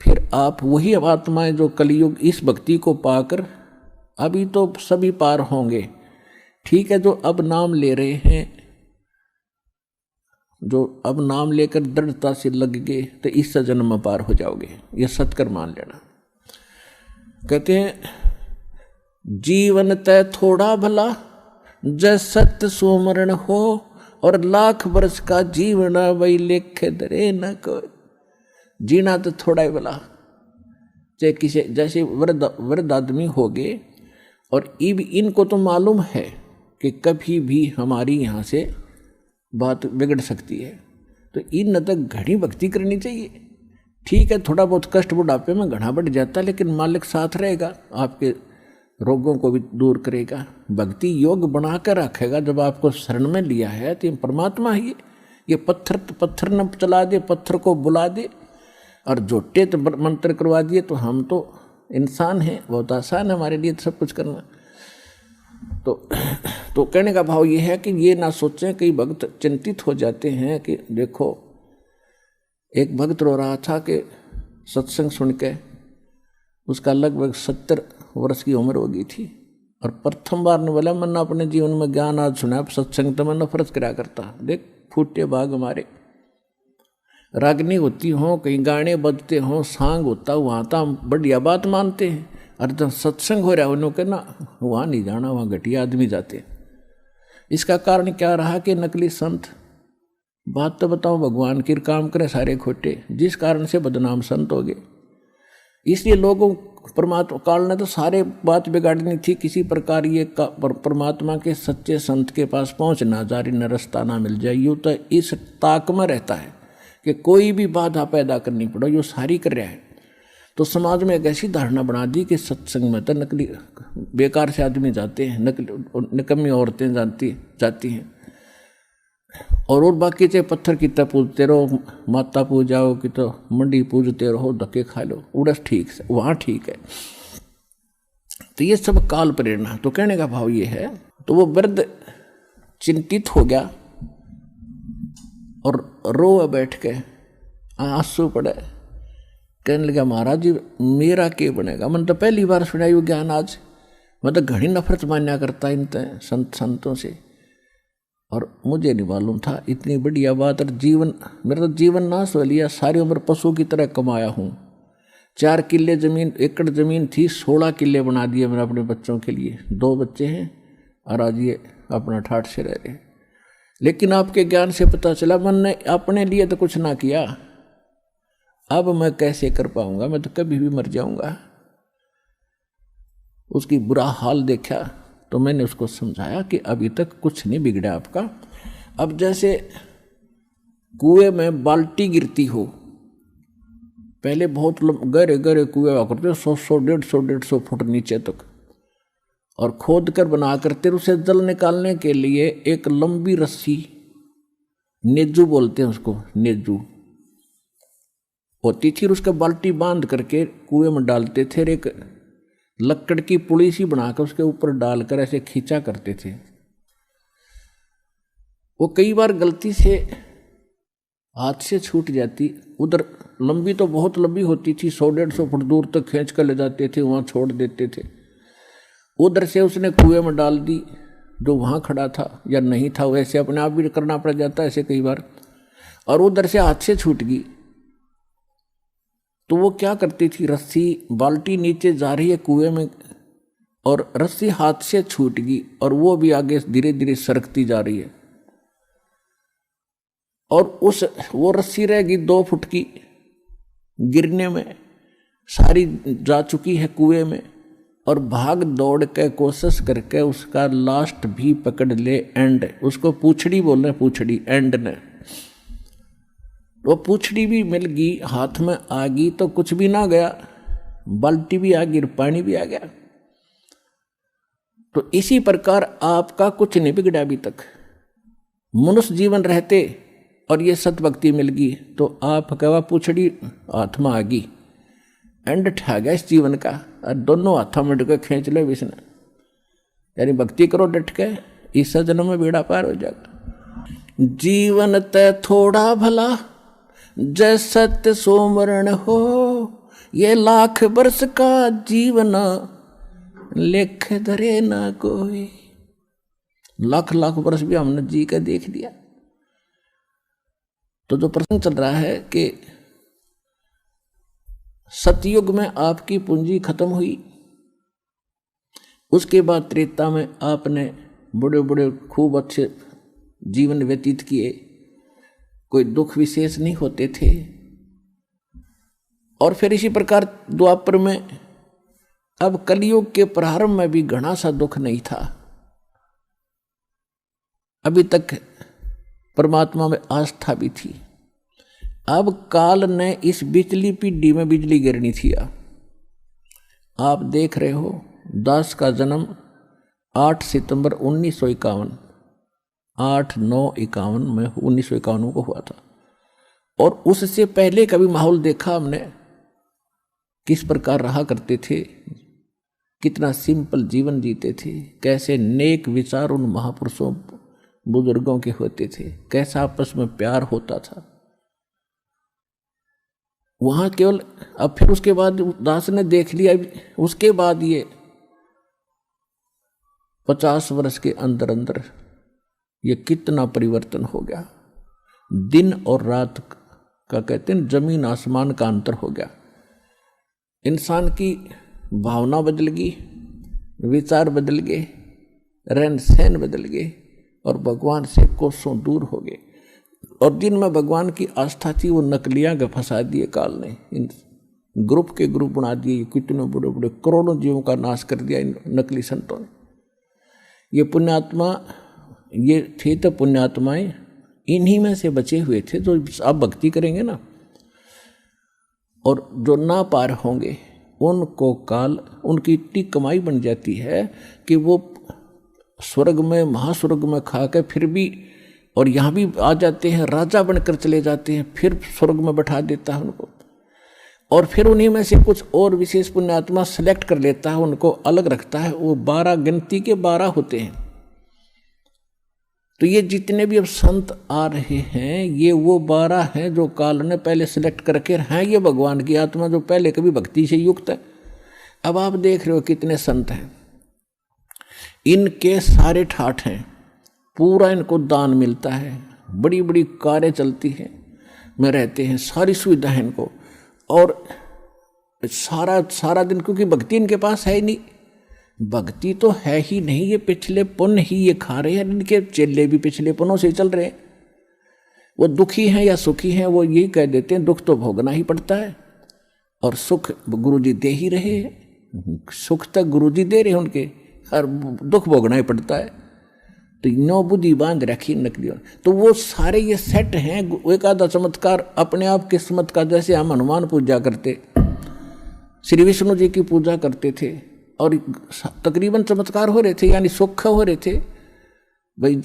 फिर आप वही आत्माएं जो कलयुग इस भक्ति को पाकर, अभी तो सभी पार होंगे, ठीक है, जो अब नाम ले रहे हैं, जो अब नाम लेकर दृढ़ता से लग गए, तो इस जन्म में पार हो जाओगे, ये सत्कर मान लेना। कहते हैं जीवन तय थोड़ा भला, जय सत्य सुमरण हो, और लाख वर्ष का जीवन वही लेखे दरे न को। जीना तो थोड़ा ही भला, चाहे किसी जैसे वृद्ध आदमी हो गए, और इनको तो मालूम है कि कभी भी हमारी यहाँ से बात बिगड़ सकती है, तो इन तक घनी भक्ति करनी चाहिए। ठीक है, थोड़ा बहुत कष्ट बुढ़ापे में घना बढ़ जाता है, लेकिन मालिक साथ रहेगा, आपके रोगों को भी दूर करेगा, भक्ति योग बनाकर रखेगा। जब आपको शरण में लिया है तो ये परमात्मा ही, ये पत्थर न चला दे, पत्थर को बुला दे, और झोटे तो मंत्र करवा दिए, तो हम तो इंसान हैं, बहुत आसान है हमारे लिए तो सब कुछ करना। तो कहने का भाव ये है कि ये ना सोचें, कई भक्त चिंतित हो जाते हैं कि देखो, एक भक्त रो रहा था कि सत्संग सुन के उसका लगभग 70 वर्ष की उम्र हो गई थी, और प्रथम बार ने बोला मैंने अपने जीवन में ज्ञान आज सुना, अब सत्संग तो मैं नफरत करा करता। देख फूटे भाग हमारे, रागनी होती हो, कहीं गाने बजते हों, सांग होता, वहाँ तो हम बढ़िया बात मानते हैं, और जब सत्संग हो रहा है उन्होंने कहना वहाँ नहीं जाना, वहाँ घटिया आदमी जाते। इसका कारण क्या रहा कि नकली संत, बात तो बताओ, भगवान की काम करे सारे खोटे, जिस कारण से बदनाम संत हो गए। इसलिए लोगों परमात्मा काल ने तो सारे बात बिगाड़नी थी, किसी प्रकार ये परमात्मा के सच्चे संत के पास पहुँचना, जारी न रास्ता ना मिल जाए, यूँ तो इस ताक में रहता है कि कोई भी बाधा पैदा करनी पड़ो, यो सारी कर रहा है। तो समाज में एक ऐसी धारणा बना दी कि सत्संग में तो नकली बेकार से आदमी जाते हैं, निकम्मी औरतें जाती हैं, और बाकी चाहे पत्थर की तरह पूजते रहो, माता पूजाओ कि तो मंडी पूजते रहो, धक्के खा लो, उड़स ठीक है, वहाँ ठीक है। तो ये सब काल प्रेरणा। तो कहने का भाव ये है, तो वो वृद्ध चिंतित हो गया और रो बैठ के आंसू पड़े, कहने लगा महाराज जी मेरा क्या बनेगा। मैंने तो पहली बार सुना ये ज्ञान आज, मैं तो घनी नफरत मान्या करता इन संतों से, और मुझे नहीं मालूम था इतनी बढ़िया बात। और मेरा तो जीवन नाश हो लिया, सारी उम्र पशु की तरह कमाया हूँ। 4 किले जमीन, एकड़ जमीन थी, 16 किले बना दिए मैंने अपने बच्चों के लिए, 2 बच्चे हैं, और आज ये अपना ठाठ से रह रहे। लेकिन आपके ज्ञान से पता चला मैंने अपने लिए तो कुछ ना किया, अब मैं कैसे कर पाऊंगा, मैं तो कभी भी मर जाऊंगा। उसकी बुरा हाल देखा तो मैंने उसको समझाया कि अभी तक कुछ नहीं बिगड़ा आपका। अब जैसे कुएं में बाल्टी गिरती हो, पहले बहुत गहरे गहरे कुएं हुआ करते, 100-150 फुट नीचे तक, और खोद कर बना करते, उसे जल निकालने के लिए एक लंबी रस्सी, नेजू बोलते हैं उसको, नेजू होती थी, उसका बाल्टी बांध करके कुएं में डालते थे, एक लकड़ की पुली सी बनाकर उसके ऊपर डालकर ऐसे खींचा करते थे। वो कई बार गलती से हाथ से छूट जाती, उधर लंबी तो बहुत लंबी होती थी, 100-150 फुट दूर तक खींच कर ले जाते थे, वहाँ छोड़ देते थे। उधर से उसने कुएं में डाल दी, जो वहाँ खड़ा था या नहीं था, वैसे अपने आप भी करना पड़ जाता ऐसे कई बार, और उधर से हाथ से छूट गई। तो वो क्या करती थी, रस्सी, बाल्टी नीचे जा रही है कुएं में, और रस्सी हाथ से छूट गई, और वो भी आगे धीरे धीरे सरकती जा रही है, और वो रस्सी रहेगी 2 फुट की, गिरने में सारी जा चुकी है कुएं में, और भाग दौड़ के कोशिश करके उसका लास्ट भी पकड़ ले, एंड उसको पूछड़ी बोल रहे, पूछड़ी एंड ने वो पूछड़ी भी मिल गई, हाथ में आ गई तो कुछ भी ना गया, बाल्टी भी आ गई, पानी भी आ गया। तो इसी प्रकार आपका कुछ नहीं बिगड़ा अभी तक। मनुष्य जीवन रहते और ये सतभक्ति मिल गई तो आप कहवा पूछड़ी हाथ में आ गई, एंड ठा गया इस जीवन का, और दोनों हाथों में डट के खींच ले विष्णु, यानी भक्ति करो डट के, इस जन्म में बेड़ा पार हो जाएगा। जीवन ते थोड़ा भला जय सत्य सोमरण हो, ये लाख वर्ष का जीवन लेख धरे ना कोई। लाख लाख वर्ष भी हमने जी के देख लिया। तो जो प्रश्न चल रहा है कि सतयुग में आपकी पूंजी खत्म हुई, उसके बाद त्रेता में आपने बड़े बड़े खूब अच्छे जीवन व्यतीत किए, कोई दुख विशेष नहीं होते थे। और फिर इसी प्रकार द्वापर में, अब कलयुग के प्रारंभ में भी घना सा दुख नहीं था। अभी तक परमात्मा में आस्था भी थी। अब काल ने इस बिजली पीढ़ी में बिजली गिरनी थी। आप देख रहे हो, दास का जन्म 8 सितंबर 1951, 8/9/51 में 1951 को हुआ था। और उससे पहले का भी माहौल देखा हमने, किस प्रकार रहा करते थे, कितना सिंपल जीवन जीते थे, कैसे नेक विचार उन महापुरुषों बुजुर्गों के होते थे, कैसा आपस में प्यार होता था वहां केवल। अब फिर उसके बाद दास ने देख लिया, उसके बाद ये 50 वर्ष के अंदर अंदर ये कितना परिवर्तन हो गया। दिन और रात का कहते हैं, जमीन आसमान का अंतर हो गया। इंसान की भावना बदल गई, विचार बदल गए, रहन सहन बदल गए, और भगवान से कोसों दूर हो गए। और जिनमें भगवान की आस्था थी वो नकलियां के फंसा दिए काल ने, इन ग्रुप के ग्रुप बना दिए। कितने बड़े बड़े करोड़ों जीवों का नाश कर दिया इन नकली संतों ने। ये पुण्यात्मा, ये थे तो पुण्यात्माएं इन्हीं में से बचे हुए थे जो आप भक्ति करेंगे ना, और जो ना पार होंगे उनको काल, उनकी इतनी कमाई बन जाती है कि वो स्वर्ग में, महास्वर्ग में खा के फिर भी, और यहाँ भी आ जाते हैं, राजा बनकर चले जाते हैं, फिर स्वर्ग में बैठा देता है उनको। और फिर उन्हीं में से कुछ और विशेष पुण्यात्मा सेलेक्ट कर लेता है, उनको अलग रखता है। वो 12 गिनती के 12 होते हैं। तो ये जितने भी अब संत आ रहे हैं, ये वो 12 हैं जो काल ने पहले सेलेक्ट करके हैं। ये भगवान की आत्मा जो पहले कभी भक्ति से युक्त है। अब आप देख रहे हो कितने संत हैं, इनके सारे ठाठ हैं, पूरा इनको दान मिलता है, बड़ी बड़ी कारें चलती हैं, में रहते हैं, सारी सुविधा है इनको, और सारा दिन, क्योंकि भक्ति इनके पास है ही नहीं। भक्ति तो है ही नहीं, ये पिछले पुण्य ही ये खा रहे हैं। इनके चेले भी पिछले पुण्यों से चल रहे हैं। वो दुखी हैं या सुखी हैं, वो यही कह देते हैं दुख तो भोगना ही पड़ता है, और सुख गुरुजी दे ही रहे हैं। सुख तक गुरुजी दे रहे हैं उनके, और दुख भोगना ही पड़ता है। तो नौ बुद्धि बांध रखी नकली। तो वो सारे ये सेट हैं। एक आधा चमत्कार अपने आप किस्मत का, जैसे हम हनुमान पूजा करते, श्री विष्णु जी की पूजा करते थे, और तकरीबन चमत्कार हो रहे थे, यानी सुख हो रहे थे। भाई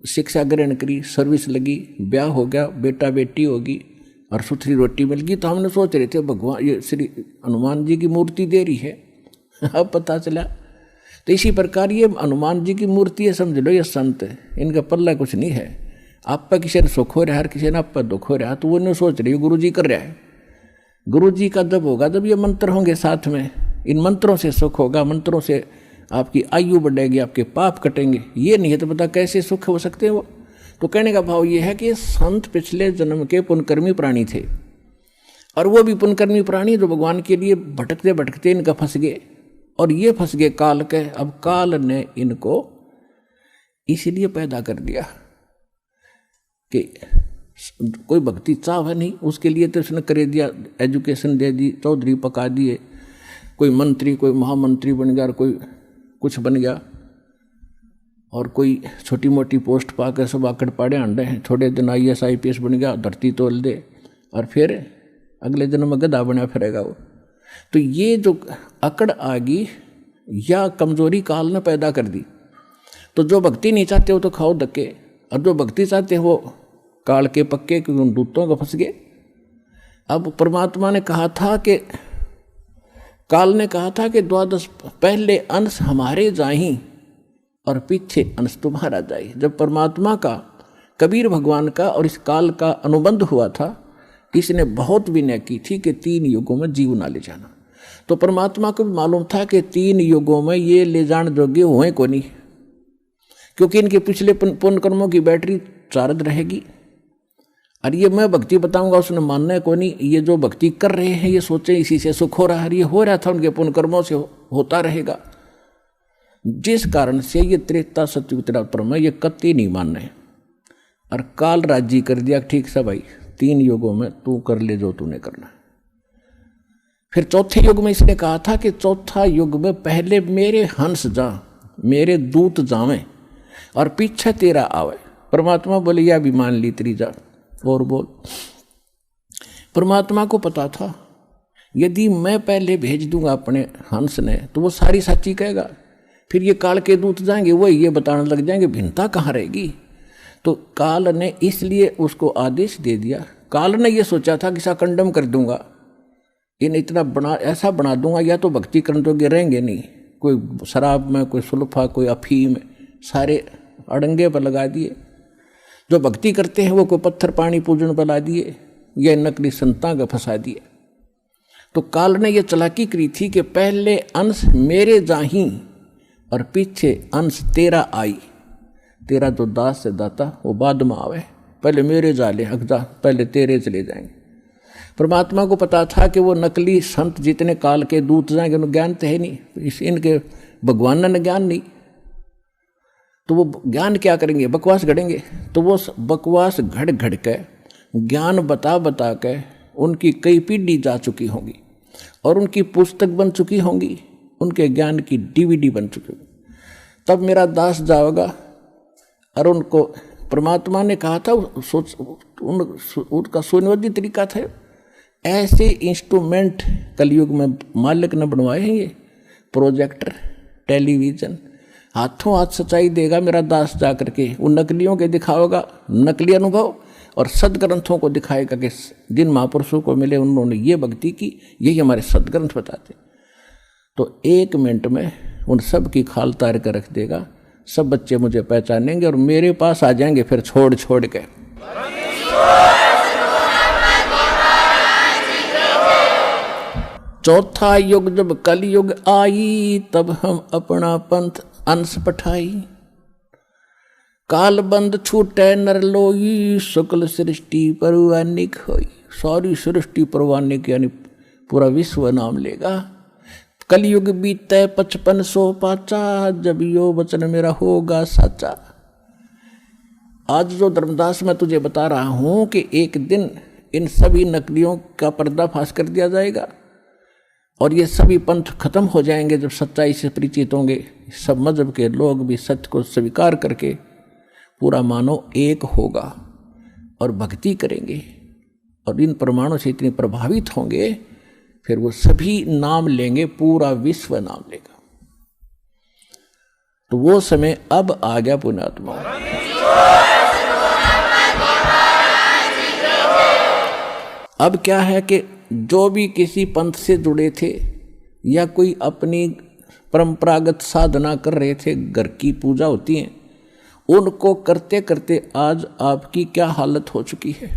शिक्षा ग्रहण करी, सर्विस लगी, ब्याह हो गया, बेटा बेटी होगी, और सुथरी रोटी मिल गई। तो हमने सोच रहे थे भगवान, ये श्री हनुमान जी की मूर्ति दे रही है। अब पता चला। तो इसी प्रकार ये हनुमान जी की मूर्ति है, समझ लो ये संत है, इनका पल्ला कुछ नहीं है। आप पर किसी ने सुख हो रहा है, हर किसी ने आप पर दुख हो रहा है, तो वो नहीं सोच रही गुरु जी कर रहा है। गुरु जी का जब होगा जब ये मंत्र होंगे साथ में, इन मंत्रों से सुख होगा, मंत्रों से आपकी आयु बढ़ेगी, आपके पाप कटेंगे। ये नहीं है तो पता कैसे सुख हो सकते हैं वो। तो कहने का भाव ये है कि संत पिछले जन्म के पुण्यकर्मी प्राणी थे, और वो भी पुण्यकर्मी प्राणी जो भगवान के लिए भटकते भटकते इनका फंस गए, और ये फंस गए काल के। अब काल ने इनको इसीलिए पैदा कर दिया कि कोई भक्ति चाह है नहीं, उसके लिए तो उसने कर दिया, एजुकेशन दे दी, चौधरी पका दिए, कोई मंत्री, कोई महामंत्री बन गया, और कोई कुछ बन गया, और कोई छोटी मोटी पोस्ट पाकर सब आकड़ पाड़े अंडे हैं, थोड़े दिन IAS IPS बन गया, धरती तोल दे, और फिर अगले दिन में गधा बना फिरेगा वो। तो ये जो अकड़ आ गई या कमजोरी काल ने पैदा कर दी। तो जो भक्ति नहीं चाहते हो तो खाओ धक्के, और जो भक्ति चाहते हो काल के पक्के, क्योंकि उन दूतों का फंस गए। अब परमात्मा ने कहा था कि काल ने कहा था कि 12 पहले अंश हमारे जाही और पीछे अंश तुम्हारा जाए। जब परमात्मा का, कबीर भगवान का और इस काल का अनुबंध हुआ था, इसने बहुत विनय की थी कि 3 युगों में जीव ना ले जाना। तो परमात्मा को भी मालूम था कि 3 युगों में ये ले जाने योग्य हुए को नहीं, क्योंकि इनके पिछले पुण्य कर्मों की बैटरी चार्ज रहेगी। और ये मैं भक्ति बताऊंगा उसने मानना को नहीं। ये जो भक्ति कर रहे हैं ये सोचे इसी से सुख हो रहा है, ये हो रहा था उनके पुण्य कर्मों से होता रहेगा। जिस कारण से ये त्रेता सतयुग त्रेता में ये कत्ती नहीं मानना है। और काल राजी कर दिया, ठीक से भाई 3 युगों में तू कर ले जो तूने करना है। फिर चौथे युग में इसने कहा था कि चौथा युग में पहले मेरे हंस जा, मेरे दूत जावें और पीछे तेरा आवे। परमात्मा बोले या भी मान ली तेरी जा और बोल। परमात्मा को पता था यदि मैं पहले भेज दूंगा अपने हंस ने तो वो सारी सच्ची कहेगा, फिर ये काल के दूत जाएंगे वो ये बताने लग जाएंगे, भिन्नता कहाँ रहेगी। तो काल ने इसलिए उसको आदेश दे दिया। काल ने ये सोचा था कि सा कंडम कर दूंगा, इन इतना बना ऐसा बना दूंगा या तो भक्ति करने जोगे रहेंगे नहीं, कोई शराब में, कोई सुल्फा, कोई अफीम, सारे अड़ंगे पर लगा दिए। जो भक्ति करते हैं वो कोई पत्थर पानी पूजन पर ला दिए, या नकली संता का फंसा दिए। तो काल ने यह चालाकी करी थी कि पहले अंश मेरे जाही और पीछे अंश तेरा आई। तेरा जो दास से दाता वो बाद में आवे, पहले मेरे जाले अगजा, पहले तेरे चले जाएंगे। परमात्मा को पता था कि वो नकली संत जितने काल के दूत जाएंगे उन्हें ज्ञान तो है नहीं, इनके भगवान ने ज्ञान नहीं, तो वो ज्ञान क्या करेंगे, बकवास गढ़ेंगे। तो वो बकवास घड़ घड़ के ज्ञान बता बता के उनकी कई पीढ़ी जा चुकी होंगी और उनकी पुस्तक बन चुकी होंगी, उनके ज्ञान की DVD बन चुकी होगी। तब मेरा दास जाएगा और उनको परमात्मा ने कहा था, उनका सुनियोजित तरीका था। ऐसे इंस्ट्रूमेंट कलयुग में मालिक ने बनवाए हैं, ये प्रोजेक्टर, टेलीविज़न, हाथों हाथ सच्चाई देगा मेरा दास जा करके। उन नकलियों के दिखाएगा नकली अनुभव और सदग्रंथों को दिखाएगा कि जिन महापुरुषों को मिले उन्होंने ये भक्ति की, यही हमारे सदग्रंथ बताते। तो 1 मिनट में उन सब की खाल तार कर रख देगा। सब बच्चे मुझे पहचानेंगे और मेरे पास आ जाएंगे फिर छोड़ छोड़ के। चौथा युग जब कलयुग आई तब हम अपना पंथ अंश पठाई। काल बंद छूटे नर लोई शुक्ल सृष्टि परवानिक होई। सारी सृष्टि परवानिक यानी पूरा विश्व नाम लेगा। कलयुग बीते 5500 पाचा जब यो वचन मेरा होगा साचा। आज जो धर्मदास मैं तुझे बता रहा हूं कि एक दिन इन सभी नकलियों का पर्दाफाश कर दिया जाएगा और ये सभी पंथ खत्म हो जाएंगे जब सच्चाई से परिचित होंगे। सब मजहब के लोग भी सत्य को स्वीकार करके पूरा मानव एक होगा और भक्ति करेंगे और इन प्रमाणों से इतने प्रभावित होंगे, फिर वो सभी नाम लेंगे, पूरा विश्व नाम लेगा। तो वो समय अब आ गया पुण्यात्मा। अब क्या है कि जो भी किसी पंथ से जुड़े थे या कोई अपनी परंपरागत साधना कर रहे थे, घर की पूजा होती है, उनको करते करते आज आपकी क्या हालत हो चुकी है।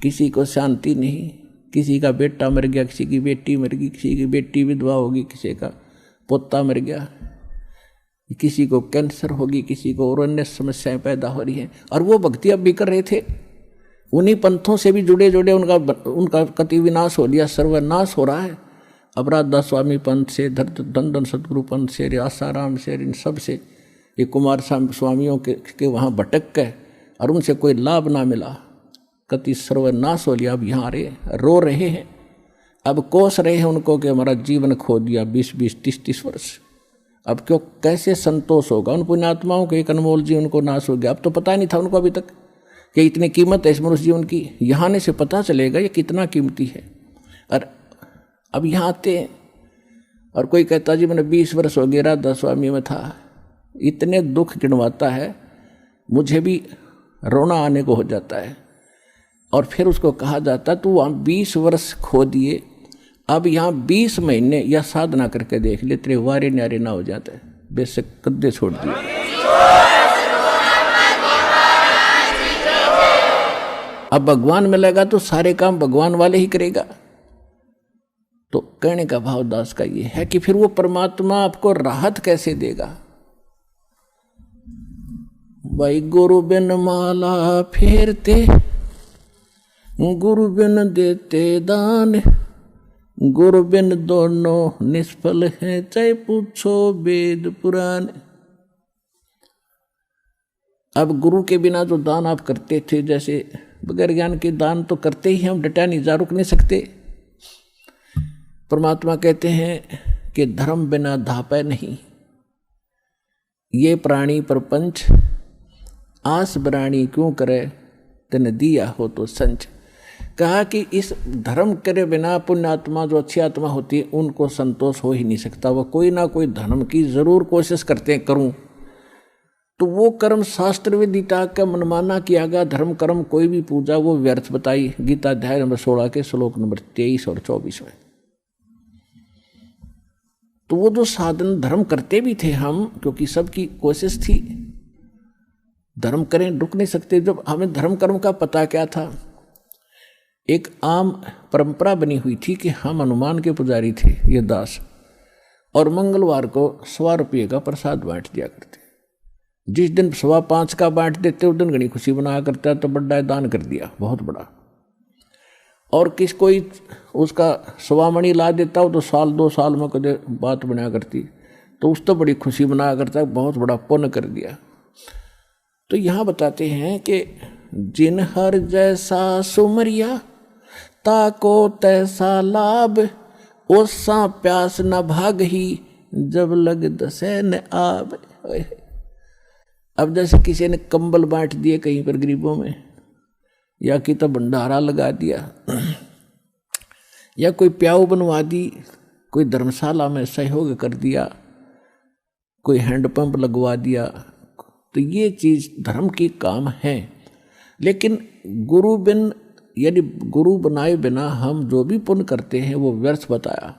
किसी को शांति नहीं, किसी का बेटा मर गया, किसी की बेटी मर गई, किसी की बेटी विधवा होगी, किसी का पोता मर गया, किसी को कैंसर होगी, किसी को और अन्य समस्याएं पैदा हो रही हैं। और वो भक्ति अब भी कर रहे थे, उन्हीं पंथों से भी जुड़े जुड़े उनका कति विनाश हो लिया, सर्वनाश हो रहा है। अब राधा स्वामी पंथ से, धन सतगुरु पंथ से, आसाराम से, इन सब से, ये कुमार स्वामियों के वहाँ भटक गए और उनसे कोई लाभ ना मिला, कति सर्वनाश हो लिया। अब यहाँ रो रहे हैं अब कोस रहे हैं उनको कि हमारा जीवन खो दिया 20-20, 30-30 वर्ष। अब क्यों, कैसे संतोष होगा उन पुण्यात्माओं के, एक अनमोल जीवन को नाश हो गया। अब तो पता नहीं था उनको अभी तक कि इतनी कीमत है इस मनुष्य जीवन की। यहाँ आने से पता चलेगा ये कितना कीमती है। और अब यहाँ आते हैं और कोई कहता जी मैंने 20 वर्ष हो गया राधा स्वामी में था, इतने दुख गिनवाता है, मुझे भी रोना आने को हो जाता है। और फिर उसको कहा जाता तू वहाँ 20 वर्ष खो दिए, अब यहाँ 20 महीने या साधना करके देख ले, तेरे वारे न्यारे ना हो जाते, बेशक कद्दे छोड़ दिए। अब भगवान मिलेगा तो सारे काम भगवान वाले ही करेगा। तो कहने का भाव दास का ये है कि फिर वो परमात्मा आपको राहत कैसे देगा। भाई गुरु बिन माला फेरते, गुरु बिन देते दान, गुरु बिन दोनों निष्फल हैं, चाहे पूछो वेद पुराण। अब गुरु के बिना जो दान आप करते थे, जैसे बगैर ज्ञान के दान तो करते ही हम, डटा नहीं, जा रुक नहीं सकते। परमात्मा कहते हैं कि धर्म बिना धापै नहीं, ये प्राणी प्रपंच आस बराणी क्यों करे, तन दिया हो तो संच। कहा कि इस धर्म करे बिना पुण्यात्मा जो अच्छी आत्मा होती है उनको संतोष हो ही नहीं सकता। वह कोई ना कोई धर्म की जरूर कोशिश करते हैं करूं, तो वो कर्म शास्त्र विदिता का मनमाना किया गया धर्म कर्म, कोई भी पूजा वो व्यर्थ बताई। गीता अध्याय नंबर 16 के श्लोक नंबर 23 और 24 में। तो वो जो साधन धर्म करते भी थे हम, क्योंकि सबकी कोशिश थी धर्म करें, रुक नहीं सकते। जब हमें धर्म कर्म का पता क्या था, एक आम परंपरा बनी हुई थी कि हम हनुमान के पुजारी थे ये दास, और मंगलवार को 100 रुपये का प्रसाद बांट दिया करते। जिस दिन 5.25 का बांट देते उस दिन घनी खुशी बना करता, तो बड़ा दान कर दिया बहुत बड़ा। और किस कोई उसका 1.25 मणि ला देता हो तो 1-2 साल में कदे बात बना करती, तो उस तो बड़ी खुशी बना करता, बहुत बड़ा पुण्य कर दिया। तो यहाँ बताते हैं कि जिन हर जैसा सुमरिया, ताको तैसा लाभ, ओसा प्यास न भाग ही, जब लग दसे न आब। अब जैसे किसी ने कंबल बांट दिए कहीं पर गरीबों में, या कि तो भंडारा लगा दिया, या कोई प्याऊ बनवा दी, कोई धर्मशाला में सहयोग कर दिया, कोई हैंडपंप लगवा दिया, तो ये चीज धर्म की काम है। लेकिन गुरु बिन, यानी गुरु बनाए बिना हम जो भी पुण्य करते हैं वो व्यर्थ बताया।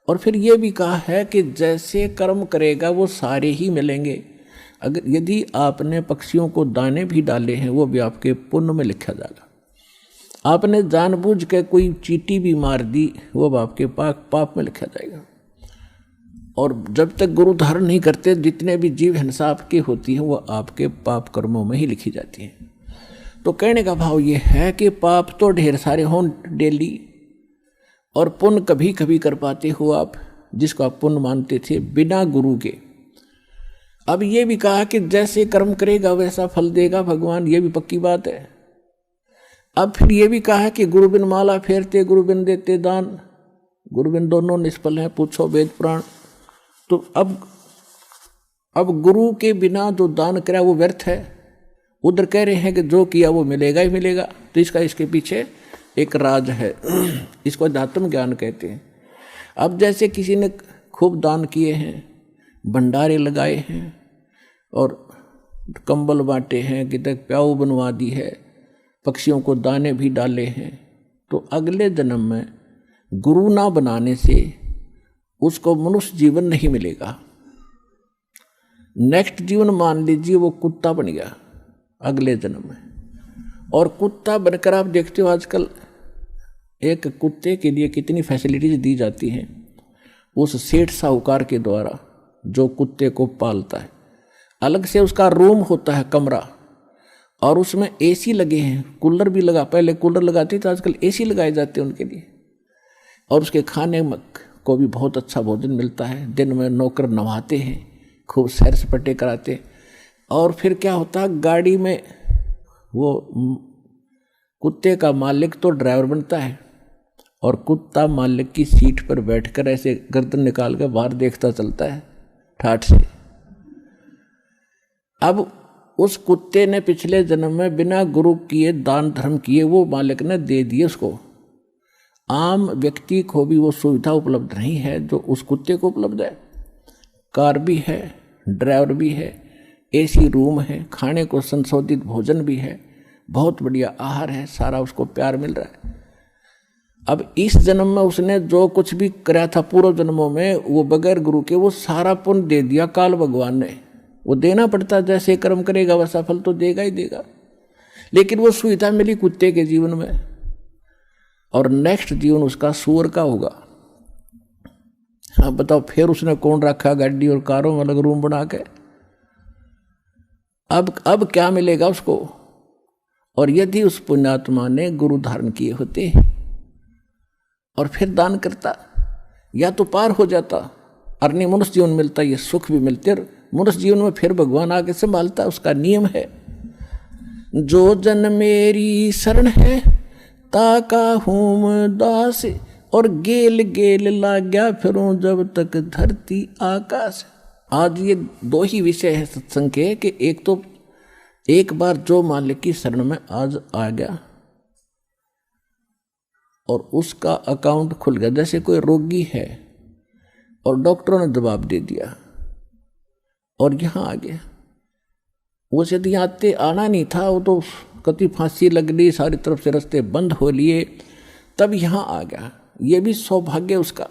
और फिर ये भी कहा है कि जैसे कर्म करेगा वो सारे ही मिलेंगे। अगर यदि आपने पक्षियों को दाने भी डाले हैं वो भी आपके पुण्य में लिखा जाएगा। आपने जानबूझ के कोई चींटी भी मार दी वो आपके पाप में लिखा जाएगा। और जब तक गुरु धारण नहीं करते जितने भी जीव हिंसा आपकी होती है वो आपके पाप कर्मों में ही लिखी जाती है। तो कहने का भाव ये है कि पाप तो ढेर सारे हों डेली, और पुण्य कभी कभी कर पाते हो आप, जिसको आप पुण्य मानते थे बिना गुरु के। अब ये भी कहा कि जैसे कर्म करेगा वैसा फल देगा भगवान, ये भी पक्की बात है। अब फिर ये भी कहा है कि गुरु बिन माला फेरते, गुरु बिन देते दान, गुरु बिन दोनों निष्फल हैं, पूछो वेद पुराण। तो अब गुरु के बिना जो दान करा वो व्यर्थ है। उधर कह रहे हैं कि जो किया वो मिलेगा ही मिलेगा। तो इसके पीछे एक राज है, इसको अध्यात्म ज्ञान कहते हैं। अब जैसे किसी ने खूब दान किए हैं, भंडारे लगाए हैं और कंबल बांटे हैं, कितने प्याऊ बनवा दी है, पक्षियों को दाने भी डाले हैं, तो अगले जन्म में गुरु ना बनाने से उसको मनुष्य जीवन नहीं मिलेगा। नेक्स्ट जीवन मान लीजिए वो कुत्ता बन गया अगले जन्म में। और कुत्ता बनकर आप देखते हो आजकल एक कुत्ते के लिए कितनी फैसिलिटीज दी जाती हैं उस सेठ साहूकार के द्वारा जो कुत्ते को पालता है। अलग से उसका रूम होता है, कमरा, और उसमें एसी लगे हैं, कूलर भी लगा, पहले कूलर लगाते थे, आजकल एसी लगाए जाते हैं उनके लिए। और उसके खाने को भी बहुत अच्छा भोजन मिलता है। दिन में नौकर नवाते हैं, खूब सैर सपाटे कराते। और फिर क्या होता है, गाड़ी में वो कुत्ते का मालिक तो ड्राइवर बनता है और कुत्ता मालिक की सीट पर बैठकर ऐसे गर्दन निकाल कर बाहर देखता चलता है ठाठ से। अब उस कुत्ते ने पिछले जन्म में बिना गुरु किए दान धर्म किए वो मालिक ने दे दिए उसको। आम व्यक्ति को भी वो सुविधा उपलब्ध नहीं है जो उस कुत्ते को उपलब्ध है। कार भी है, ड्राइवर भी है, एसी रूम है, खाने को संशोधित भोजन भी है, बहुत बढ़िया आहार है, सारा उसको प्यार मिल रहा है। अब इस जन्म में उसने जो कुछ भी करा था पूर्व जन्मों में, वो बगैर गुरु के वो सारा पुण्य दे दिया काल भगवान ने। वो देना पड़ता, जैसे कर्म करेगा वैसा फल तो देगा ही देगा। लेकिन वो सुविधा मिली कुत्ते के जीवन में, और नेक्स्ट जीवन उसका सूअर का होगा। हाँ बताओ, फिर उसने कौन रखा गाड़ी और कारों में अलग रूम बना के। अब क्या मिलेगा उसको। और यदि उस पुण्यात्मा ने गुरु धारण किए होते और फिर दान करता, या तो पार हो जाता, अर्नी मनुष्य जीवन मिलता, ये सुख भी मिलते, और मनुष्य जीवन में फिर भगवान आगे संभालता। उसका नियम है, जो जन मेरी शरण है ताका हूँ दास, और गेल गेल लाग्या फिरूं जब तक धरती आकाश। आज ये दो ही विषय है सत्संग के, कि एक तो एक बार जो मालिक की शरण में आज आ गया और उसका अकाउंट खुल गया। जैसे कोई रोगी है और डॉक्टरों ने जवाब दे दिया और यहाँ आ गया। वो यदि आते आना नहीं था, वो तो कति फांसी लग गई, सारी तरफ से रास्ते बंद हो लिए, तब यहाँ आ गया। ये भी सौभाग्य उसका,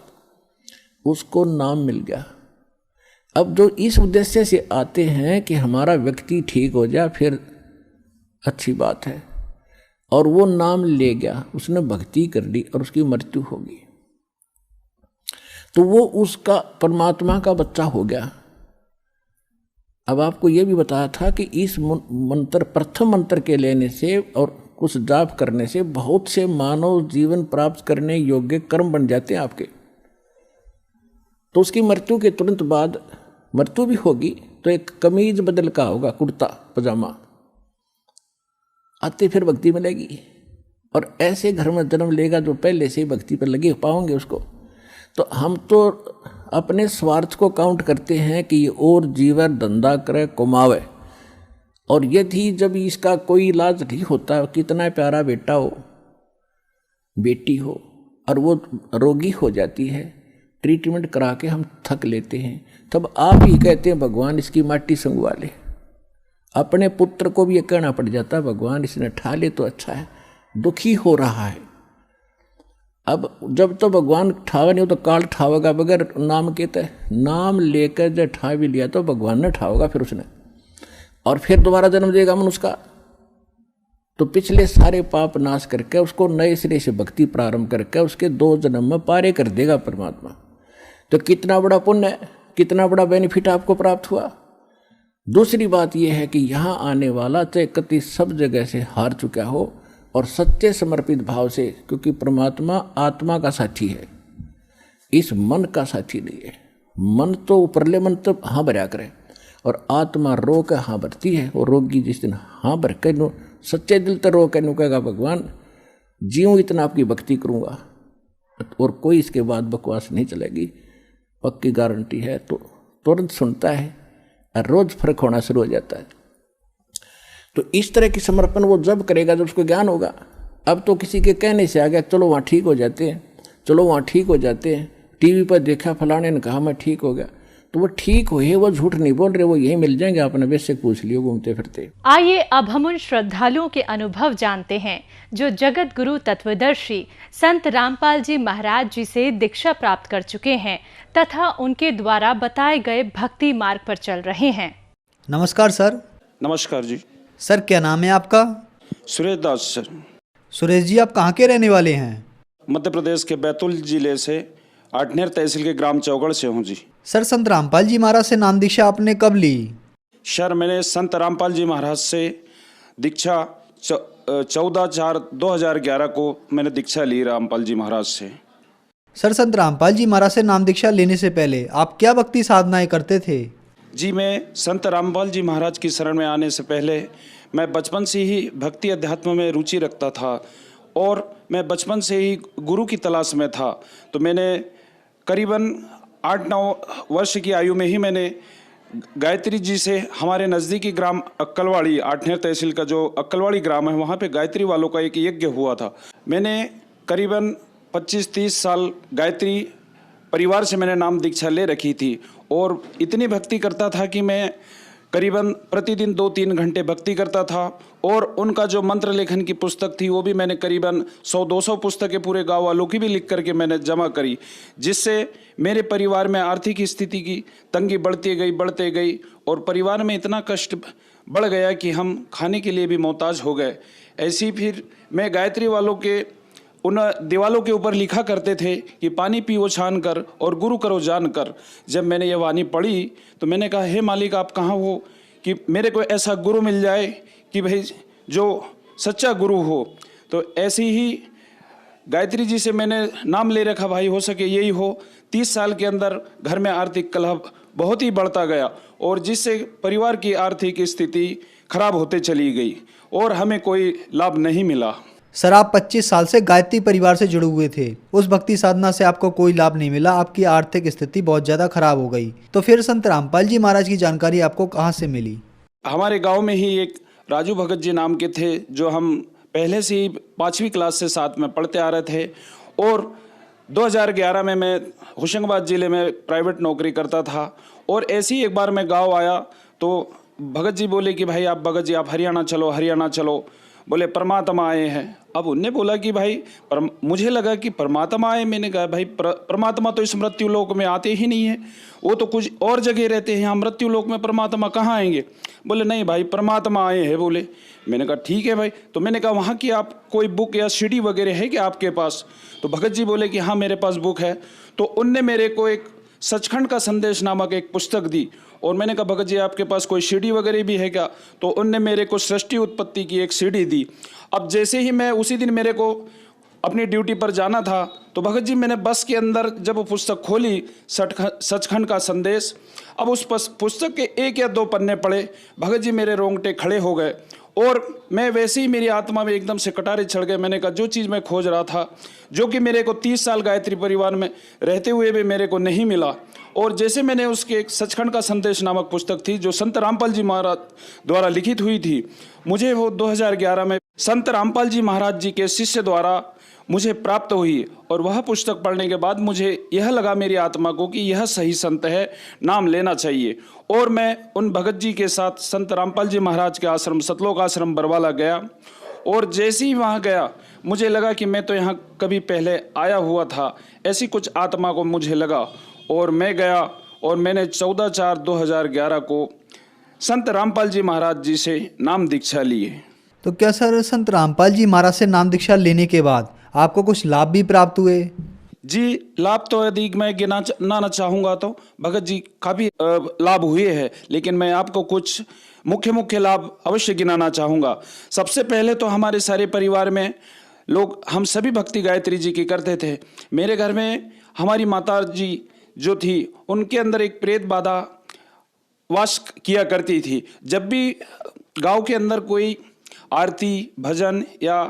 उसको नाम मिल गया। अब जो इस उद्देश्य से आते हैं कि हमारा व्यक्ति ठीक हो जाए, फिर अच्छी बात है, और वो नाम ले गया, उसने भक्ति कर ली और उसकी मृत्यु होगी, तो वो उसका परमात्मा का बच्चा हो गया। अब आपको ये भी बताया था कि इस मंत्र, प्रथम मंत्र के लेने से और कुछ जाप करने से बहुत से मानव जीवन प्राप्त करने योग्य कर्म बन जाते हैं आपके। तो उसकी मृत्यु के तुरंत बाद, मृत्यु भी होगी तो एक कमीज बदल का होगा, कुर्ता पजामा, आते फिर भक्ति मिलेगी। और ऐसे घर में जन्म लेगा जो पहले से ही भक्ति पर लगे पाओगे उसको। तो हम तो अपने स्वार्थ को काउंट करते हैं कि ये और जीवन धंधा करे, कमावे, और यदि जब इसका कोई इलाज नहीं होता, कितना प्यारा बेटा हो, बेटी हो, और वो रोगी हो जाती है, ट्रीटमेंट करा के हम थक लेते हैं, तब आप ही कहते हैं भगवान इसकी माटी संगवा ले। अपने पुत्र को भी ये कहना पड़ जाता, भगवान इसने ठा ले तो अच्छा है, दुखी हो रहा है। अब जब तो भगवान ठावा नहीं हो तो काल ठावेगा बगैर नाम के। तय नाम लेकर जब ठा भी लिया तो भगवान ने ठावेगा फिर उसने, और फिर दोबारा जन्म देगा मनुष्य का। तो पिछले सारे पाप नाश करके उसको नए सिरे से भक्ति प्रारंभ करके उसके 2 जन्म में पारे कर देगा परमात्मा। तो कितना बड़ा पुण्य है, कितना बड़ा बेनिफिट आपको प्राप्त हुआ। दूसरी बात यह है कि यहाँ आने वाला चाहे कति सब जगह से हार चुका हो, और सच्चे समर्पित भाव से, क्योंकि परमात्मा आत्मा का साथी है, इस मन का साथी नहीं है। मन तो ऊपरले मन तो हाँ भरा करे, और आत्मा रो के हाँ भरती है। और रोगी जिस दिन हाँ भर के नो सच्चे दिल तो रो के नो कहेगा भगवान जीऊँ इतना आपकी भक्ति करूँगा, और कोई इसके बाद बकवास नहीं चलेगी, पक्की गारंटी है। तो तुरंत सुनता है और रोज फर्क होना शुरू हो जाता है। तो इस तरह की समर्पण वो जब करेगा जब उसको ज्ञान होगा। अब तो किसी के कहने से आ गया, चलो वहाँ ठीक हो जाते हैं, चलो वहाँ ठीक हो जाते हैं, टीवी पर देखा फलाने ने कहा मैं ठीक हो गया, तो वो ठीक हुए, वो झूठ नहीं बोल रहे, वो यही मिल जाएंगे। आपने बेशक पूछ लियो घूमते फिरते। आइए अब हम उन श्रद्धालुओं के अनुभव जानते हैं जो जगत गुरु तत्वदर्शी संत रामपाल जी महाराज जी से दीक्षा प्राप्त कर चुके हैं तथा उनके द्वारा बताए गए भक्ति मार्ग पर चल रहे हैं। नमस्कार सर। नमस्कार जी। सर क्या नाम है आपका? सुरेश दास सर। सुरेश जी आप कहाँ के रहने वाले हैं? मध्य प्रदेश के बैतूल जिले से आठनेर तहसील के ग्राम चौगढ़ से हूँ जी। सर संत रामपाल जी महाराज से नाम दीक्षा आपने कब ली? सर मैंने संत रामपाल जी महाराज से दीक्षा 14/4/2011 को मैंने दीक्षा ली रामपाल जी महाराज से। सर संत रामपाल जी महाराज से नाम दीक्षा लेने से पहले आप क्या भक्ति साधनाएं करते थे? जी मैं संत रामपाल जी महाराज की शरण में आने से पहले मैं बचपन से ही भक्ति अध्यात्म में रुचि रखता था, और मैं बचपन से ही गुरु की तलाश में था। तो मैंने करीबन 8-9 वर्ष की आयु में ही मैंने गायत्री जी से, हमारे नज़दीकी ग्राम अक्कलवाड़ी, आठनेर तहसील का जो अक्कलवाड़ी ग्राम है, वहाँ पे गायत्री वालों का एक यज्ञ हुआ था। मैंने करीबन 25-30 साल गायत्री परिवार से मैंने नाम दीक्षा ले रखी थी और इतनी भक्ति करता था कि मैं करीबन प्रतिदिन 2-3 घंटे भक्ति करता था। और उनका जो मंत्र लेखन की पुस्तक थी वो भी मैंने करीबन 100-200 पुस्तकें पूरे गांव वालों की भी लिख करके मैंने जमा करी, जिससे मेरे परिवार में आर्थिक स्थिति की तंगी बढ़ते गई और परिवार में इतना कष्ट बढ़ गया कि हम खाने के लिए भी मोहताज हो गए। ऐसी फिर मैं गायत्री वालों के उन दीवालों के ऊपर लिखा करते थे कि पानी पियो छान कर और गुरु करो जान कर। जब मैंने ये वाणी पढ़ी तो मैंने कहा, हे मालिक आप कहाँ हो कि मेरे को ऐसा गुरु मिल जाए कि भाई जो सच्चा गुरु हो। तो ऐसे ही गायत्री जी से मैंने नाम ले रखा, भाई हो सके यही हो। 30 साल के अंदर घर में आर्थिक कलह बहुत ही बढ़ता गया और जिससे परिवार की आर्थिक स्थिति खराब होते चली गई और हमें कोई लाभ नहीं मिला। सर, आप 25 साल से गायत्री परिवार से जुड़े हुए थे, उस भक्ति साधना से आपको कोई लाभ नहीं मिला, आपकी आर्थिक स्थिति बहुत ज़्यादा खराब हो गई। तो फिर संत रामपाल जी महाराज की जानकारी आपको कहाँ से मिली? हमारे गांव में ही एक राजू भगत जी नाम के थे, जो हम पहले से ही 5वीं क्लास से साथ में पढ़ते आ रहे थे। और 2011 में मैं होशंगाबाद ज़िले में प्राइवेट नौकरी करता था और ऐसे ही एक बार मैं गाँव आया तो भगत जी बोले कि भाई आप भगत जी आप हरियाणा चलो। बोले परमात्मा आए हैं। अब उनने बोला कि भाई मुझे लगा कि परमात्मा आए। मैंने कहा भाई परमात्मा तो इस मृत्यु लोक में आते ही नहीं है, वो तो कुछ और जगह रहते हैं, यहाँ मृत्यु लोक में परमात्मा कहाँ आएंगे। बोले नहीं भाई परमात्मा आए हैं बोले। मैंने कहा ठीक है भाई। तो मैंने कहा वहाँ की आप कोई बुक या सीडी वगैरह है क्या आपके पास? तो भगत जी बोले कि हाँ मेरे पास बुक है। तो उनने मेरे को एक सचखंड का संदेश नामक एक पुस्तक दी और मैंने कहा भगत जी आपके पास कोई सीडी वगैरह भी है क्या? तो उनने मेरे को सृष्टि उत्पत्ति की एक सीडी दी। अब जैसे ही मैं उसी दिन मेरे को अपनी ड्यूटी पर जाना था तो भगत जी मैंने बस के अंदर जब वो पुस्तक खोली सचखंड का संदेश, अब उस पुस्तक के 1 या 2 पन्ने पढ़े, भगत जी मेरे रोंगटे खड़े हो गए और मैं वैसे ही मेरी आत्मा में एकदम से कटारे चढ़ गए। मैंने कहा जो चीज़ मैं खोज रहा था, जो कि मेरे को 30 साल गायत्री परिवार में रहते हुए भी मेरे को नहीं मिला। और जैसे मैंने उसके एक सचखंड का संदेश नामक पुस्तक थी जो संत रामपाल जी महाराज द्वारा लिखित हुई थी, मुझे वो 2011 में संत रामपाल जी महाराज जी के शिष्य द्वारा मुझे प्राप्त हुई। और वह पुस्तक पढ़ने के बाद मुझे यह लगा मेरी आत्मा को कि यह सही संत है, नाम लेना चाहिए। और मैं उन भगत जी के साथ संत रामपाल जी महाराज के आश्रम सतलोक आश्रम बरवाला गया। और जैसे ही वहाँ गया मुझे लगा कि मैं तो यहाँ कभी पहले आया हुआ था, ऐसी कुछ आत्मा को मुझे लगा। और मैं गया और मैंने 14/4/2011 को संत रामपाल जी महाराज जी से नाम दीक्षा लिए। तो क्या सर संत रामपाल जी महाराज से नाम दीक्षा लेने के बाद आपको कुछ लाभ भी प्राप्त हुए? जी, लाभ तो यदि मैं गिनाना चाहूँगा तो भगत जी काफ़ी लाभ हुए हैं, लेकिन मैं आपको कुछ मुख्य लाभ अवश्य गिनाना चाहूँगा। सबसे पहले तो हमारे सारे परिवार में लोग हम सभी भक्ति गायत्री जी की करते थे। मेरे घर में हमारी माता जी जो थी उनके अंदर एक प्रेत बाधा वास किया करती थी। जब भी गांव के अंदर कोई आरती भजन या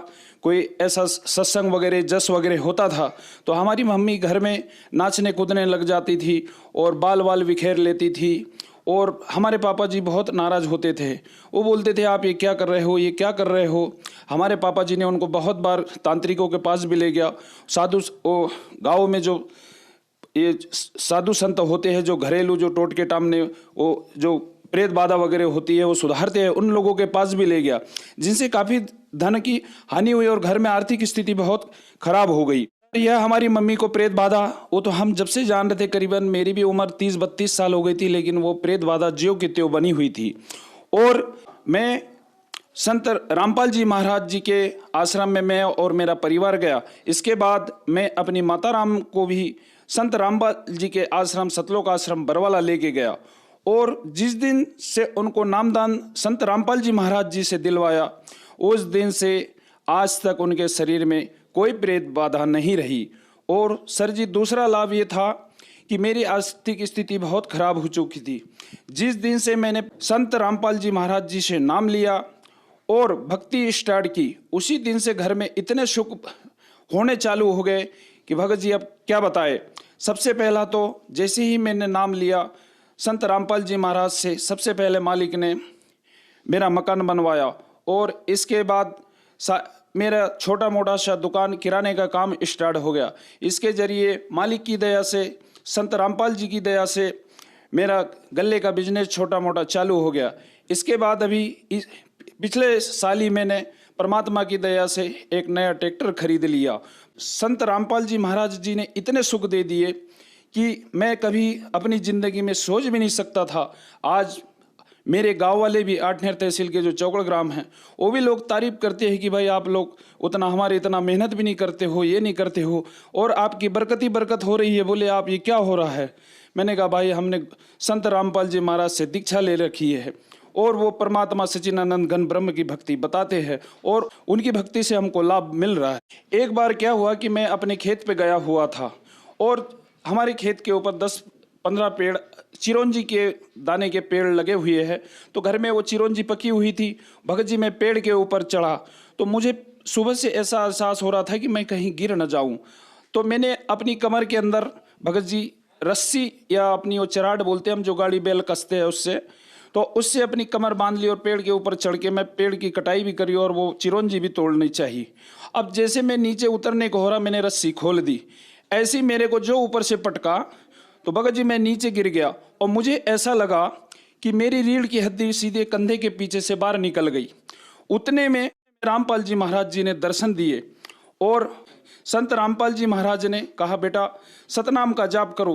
कोई ऐसा सत्संग वगैरह जस वगैरह होता था तो हमारी मम्मी घर में नाचने कूदने लग जाती थी और बाल बिखेर लेती थी। और हमारे पापा जी बहुत नाराज़ होते थे, वो बोलते थे आप ये क्या कर रहे हो, ये क्या कर रहे हो। हमारे पापा जी ने उनको बहुत बार तांत्रिकों के पास भी ले गया। गाँव में जो ये साधु संत होते हैं जो घरेलू जो टोटके टामने वो जो प्रेत बाधा वगैरह होती है वो सुधारते हैं, उन लोगों के पास भी ले गया, जिनसे काफ़ी धन की हानि हुई और घर में आर्थिक स्थिति बहुत खराब हो गई। यह हमारी मम्मी को प्रेत बाधा, वो तो हम जब से जान रहे थे, करीबन मेरी भी उम्र 30-32 साल हो गई थी, लेकिन वो प्रेत बाधा ज्यों की त्यों बनी हुई थी। और मैं संत रामपाल जी महाराज जी के आश्रम में मैं और मेरा परिवार गया। इसके बाद मैं अपनी माता राम को भी संत रामपाल जी के आश्रम सतलोक आश्रम बरवाला लेके गया। और जिस दिन से उनको नामदान संत रामपाल जी महाराज जी से दिलवाया, उस दिन से आज तक उनके शरीर में कोई प्रेत बाधा नहीं रही। और सर जी दूसरा लाभ ये था कि मेरी आर्थिक स्थिति बहुत खराब हो चुकी थी। जिस दिन से मैंने संत रामपाल जी महाराज जी से नाम लिया, और भक्ति स्टार्ट की, उसी दिन से घर में इतने सुख होने चालू हो गए कि भगत जी अब क्या बताए। सबसे पहला तो जैसे ही मैंने नाम लिया संत रामपाल जी महाराज से, सबसे पहले मालिक ने मेरा मकान बनवाया और इसके बाद मेरा छोटा मोटा सा दुकान किराने का काम स्टार्ट हो गया। इसके जरिए मालिक की दया से, संत रामपाल जी की दया से मेरा गल्ले का बिजनेस छोटा मोटा चालू हो गया। इसके बाद अभी पिछले साल ही मैंने परमात्मा की दया से एक नया ट्रैक्टर खरीद लिया। संत रामपाल जी महाराज जी ने इतने सुख दे दिए कि मैं कभी अपनी ज़िंदगी में सोच भी नहीं सकता था। आज मेरे गांव वाले भी आठनेर तहसील के जो चौकड़ ग्राम हैं, वो भी लोग तारीफ करते हैं कि भाई आप लोग उतना हमारे इतना मेहनत भी नहीं करते हो, ये नहीं करते हो, और आपकी बरकत ही बरकत हो रही है। बोले आप ये क्या हो रहा है? मैंने कहा भाई हमने संत रामपाल जी महाराज से दीक्षा ले रखी है और वो परमात्मा सच्चिदानंद घन ब्रह्म की भक्ति बताते हैं और उनकी भक्ति से हमको लाभ मिल रहा है। एक बार क्या हुआ कि मैं अपने खेत पे गया हुआ था और हमारे खेत के ऊपर 10-15 पेड़ चिरौंजी के दाने के पेड़ लगे हुए हैं, तो घर में वो चिरौंजी पकी हुई थी। भगत जी मैं पेड़ के ऊपर चढ़ा तो मुझे सुबह से ऐसा एहसास हो रहा था कि मैं कहीं गिर न जाऊं। तो मैंने अपनी कमर के अंदर भगत जी रस्सी या अपनी वो चराट बोलते हैं हम, जो गाड़ी बैल कसते हैं उससे, तो उससे अपनी कमर बांध ली और पेड़ के ऊपर चढ़ के मैं पेड़ की कटाई भी करी और वो चिरौंजी भी तोड़नी चाहिए। अब जैसे मैं नीचे उतरने को हो रहा, मैंने रस्सी खोल दी, ऐसी मेरे को जो ऊपर से पटका तो भगत जी मैं नीचे गिर गया और मुझे ऐसा लगा कि मेरी रीढ़ की हड्डी सीधे कंधे के पीछे से बाहर निकल गई। उतने में रामपाल जी महाराज जी ने दर्शन दिए और संत रामपाल जी महाराज ने कहा बेटा सतनाम का जाप करो,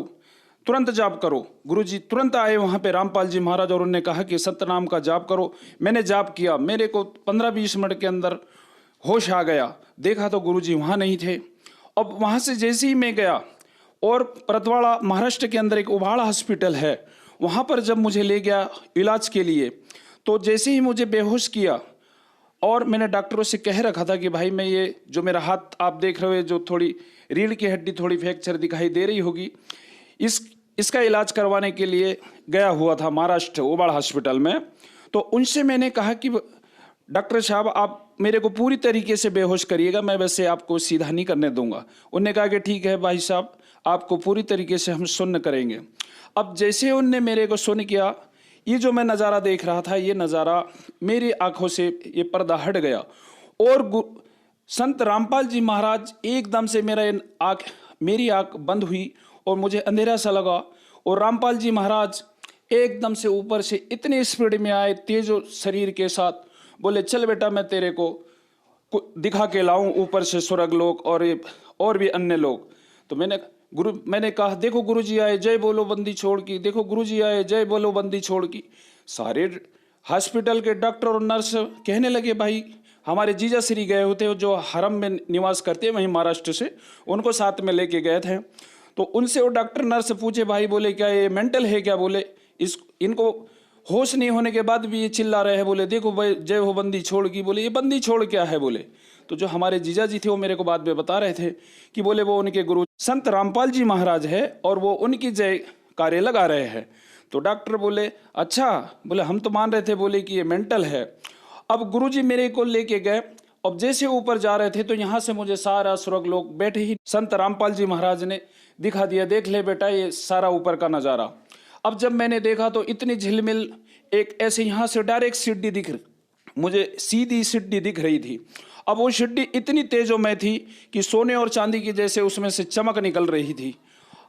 तुरंत जाप करो। गुरुजी तुरंत आए वहाँ पे रामपाल जी महाराज और उन्होंने कहा कि सतनाम का जाप करो। मैंने जाप किया, मेरे को 15-20 मिनट के अंदर होश आ गया। देखा तो गुरुजी वहाँ नहीं थे। अब वहाँ से जैसे ही मैं गया और परतवाड़ा महाराष्ट्र के अंदर एक उबाड़ा हॉस्पिटल है, वहाँ पर जब मुझे ले गया इलाज के लिए, तो जैसे ही मुझे बेहोश किया और मैंने डॉक्टरों से कह रखा था कि भाई मैं ये जो मेरा हाथ आप देख रहे हो, जो थोड़ी रीढ़ की हड्डी थोड़ी फ्रैक्चर दिखाई दे रही होगी, इसका इलाज करवाने के लिए गया हुआ था महाराष्ट्र उबाड़ा हॉस्पिटल में। तो उनसे मैंने कहा कि डॉक्टर साहब आप मेरे को पूरी तरीके से बेहोश करिएगा, मैं वैसे आपको सीधा नहीं करने दूंगा। उन्होंने कहा कि ठीक है भाई साहब, आपको पूरी तरीके से हम सुन्न करेंगे। अब जैसे उनने मेरे को सुन किया, ये जो मैं नज़ारा देख रहा था, ये नज़ारा मेरी आंखों से ये पर्दा हट गया और संत रामपाल जी महाराज एकदम से मेरी आंख बंद हुई और मुझे अंधेरा सा लगा और रामपाल जी महाराज एकदम से ऊपर से इतने स्पीड में आए तेजो शरीर के साथ, बोले चल बेटा मैं तेरे को दिखा के लाऊं ऊपर से स्वर्ग लोक और भी अन्य लोग। तो मैंने कहा देखो गुरुजी आए, जय बोलो बंदी छोड़ की, देखो गुरुजी आए, जय बोलो बंदी छोड़ की। सारे हॉस्पिटल के डॉक्टर और नर्स कहने लगे भाई हमारे जीजा श्री गए होते जो हरम में निवास करते हैं वहीं महाराष्ट्र से, उनको साथ में लेके गए थे। तो उनसे वो डॉक्टर नर्स पूछे भाई बोले क्या ये मेंटल है क्या? बोले इनको होश नहीं होने के बाद भी ये चिल्ला रहे हैं। बोले देखो भाई जय हो बंदी छोड़ की। बोले ये बंदी छोड़ क्या है? बोले तो जो हमारे जीजा जी थे वो मेरे को बाद में बता रहे थे कि बोले वो उनके गुरु संत रामपाल जी महाराज है और वो उनकी जय कार्य लगा रहे हैं। तो डॉक्टर बोले अच्छा, बोले हम तो मान रहे थे बोले कि ये मेंटल है। अब गुरुजी मेरे को लेके गए। अब जैसे ऊपर जा रहे थे तो यहाँ से मुझे सारा स्वर्ग लोक बैठे ही संत रामपाल जी महाराज ने दिखा दिया, देख ले बेटा ये सारा ऊपर का नज़ारा। अब जब मैंने देखा तो इतनी झिलमिल एक ऐसे यहाँ से डायरेक्ट सीढ़ी मुझे सीधी सीढ़ी दिख रही थी। अब वो सीढ़ी इतनी तेजोमय थी कि सोने और चांदी की जैसे उसमें से चमक निकल रही थी।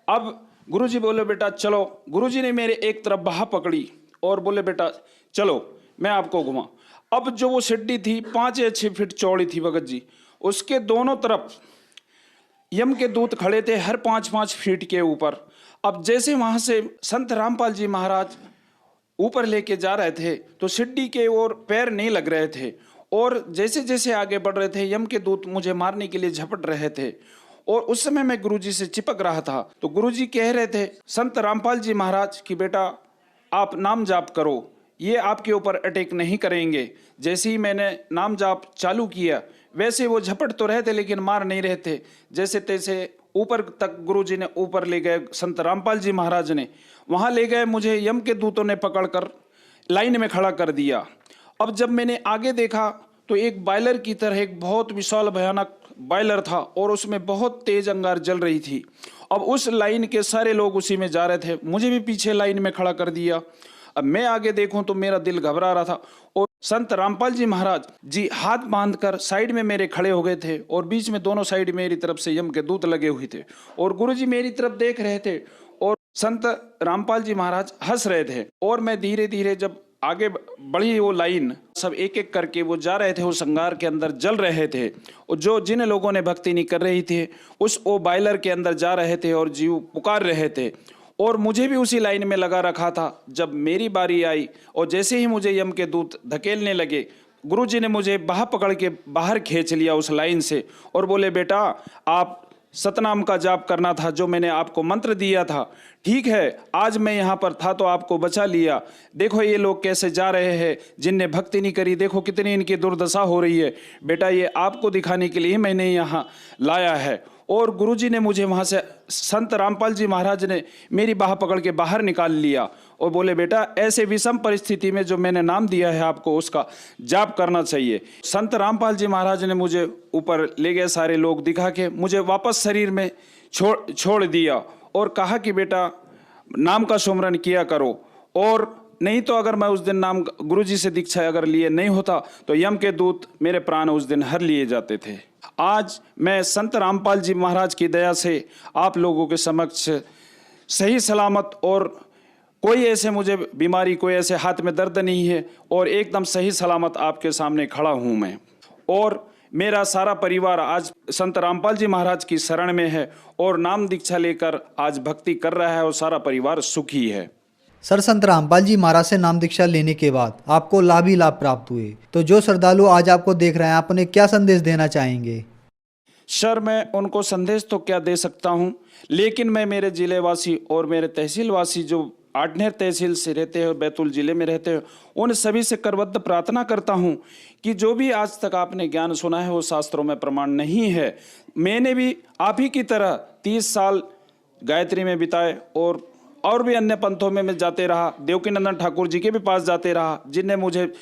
अब गुरुजी बोले बेटा चलो। गुरुजी ने मेरे एक तरफ बाह पकड़ी और बोले बेटा चलो मैं आपको घुमा। अब जो वो सीढ़ी थी 5 या 6 फीट चौड़ी थी भगत जी, उसके दोनों तरफ यम के दूत खड़े थे हर 5-5 फीट के ऊपर। अब जैसे वहाँ से संत रामपाल जी महाराज ऊपर लेके जा रहे थे तो सीढ़ी के ओर पैर नहीं लग रहे थे और जैसे जैसे आगे बढ़ रहे थे यम के दूत मुझे मारने के लिए झपट रहे थे और उस समय मैं गुरुजी से चिपक रहा था। तो गुरुजी कह रहे थे संत रामपाल जी महाराज कि बेटा आप नाम जाप करो, ये आपके ऊपर अटैक नहीं करेंगे। जैसे ही मैंने नाम जाप चालू किया वैसे वो झपट तो रहे थे लेकिन मार नहीं रहे थे। जैसे तैसे ऊपर तक गुरुजी ने ऊपर ले गए, संत रामपाल जी महाराज ने वहाँ ले गए। मुझे यम के दूतों ने पकड़कर लाइन में खड़ा कर दिया। अब जब मैंने आगे देखा तो एक बॉयलर की तरह एक बहुत विशाल भयानक बॉयलर था और उसमें बहुत तेज अंगार जल रही थी। अब उस लाइन के सारे लोग उसी में जा रहे थे, मुझे भी पीछे लाइन में खड़ा कर दिया। अब मैं आगे देखूं तो मेरा दिल घबरा रहा था और संत रामपाल जी महाराज जी हाथ बांधकर साइड में मेरे खड़े हो गए थे और बीच में दोनों साइड मेरी तरफ से यम के दूत लगे हुए थे और गुरुजी मेरी तरफ देख रहे थे और संत रामपाल जी महाराज हंस रहे थे। और मैं धीरे धीरे जब आगे बढ़ी वो लाइन, सब एक एक करके वो जा रहे थे, उस अंगार के अंदर जल रहे थे और जिन लोगों ने भक्ति नहीं कर रही थी उस वो बॉयलर के अंदर जा रहे थे और जीव पुकार रहे थे। और मुझे भी उसी लाइन में लगा रखा था। जब मेरी बारी आई और जैसे ही मुझे यम के दूत धकेलने लगे, गुरुजी ने मुझे बाह पकड़ के बाहर खींच लिया उस लाइन से और बोले, बेटा आप सतनाम का जाप करना था, जो मैंने आपको मंत्र दिया था। ठीक है, आज मैं यहाँ पर था तो आपको बचा लिया। देखो ये लोग कैसे जा रहे हैं, जिनने भक्ति नहीं करी, देखो कितनी इनकी दुर्दशा हो रही है। बेटा ये आपको दिखाने के लिए मैंने यहाँ लाया है। और गुरुजी ने मुझे वहाँ से, संत रामपाल जी महाराज ने मेरी बाह पकड़ के बाहर निकाल लिया और बोले, बेटा ऐसे विषम परिस्थिति में जो मैंने नाम दिया है आपको उसका जाप करना चाहिए। संत रामपाल जी महाराज ने मुझे ऊपर ले गए, सारे लोग दिखा के मुझे वापस शरीर में छोड़ दिया और कहा कि बेटा नाम का सुमरन किया करो, और नहीं तो अगर मैं उस दिन नाम गुरुजी से दीक्षा अगर लिए नहीं होता तो यम के दूत मेरे प्राण उस दिन हर लिए जाते थे। आज मैं संत रामपाल जी महाराज की दया से आप लोगों के समक्ष सही सलामत, और कोई ऐसे मुझे बीमारी, कोई ऐसे हाथ में दर्द नहीं है और एकदम सही सलामत आपके सामने खड़ा हूँ मैं। और मेरा सारा परिवार आज संत रामपाल जी महाराज की शरण में है और नाम दीक्षा लेकर आज भक्ति कर रहा है और सारा परिवार सुखी है। सर, संत रामपाल जी महाराज से नाम दीक्षा लेने के बाद आपको लाभ ही लाभ प्राप्त हुए, तो जो श्रद्धालु आज आपको देख रहे हैं, आप उन्हें क्या संदेश देना चाहेंगे? सर, मैं उनको संदेश तो क्या दे सकता हूँ, लेकिन मैं मेरे जिले वासी और मेरे तहसील वासी जो आठनेर तहसील से रहते हैं, बैतूल जिले में रहते हैं, उन सभी से करबद्ध प्रार्थना करता हूँ कि जो भी आज तक आपने ज्ञान सुना है वो शास्त्रों में प्रमाण नहीं है। मैंने भी आप ही की तरह 30 साल गायत्री में बिताए और भी अन्य पंथों में मैं जाते रहा, देवकीनंदन ठाकुर जी के भी पास जाते रहा, जिनने मुझे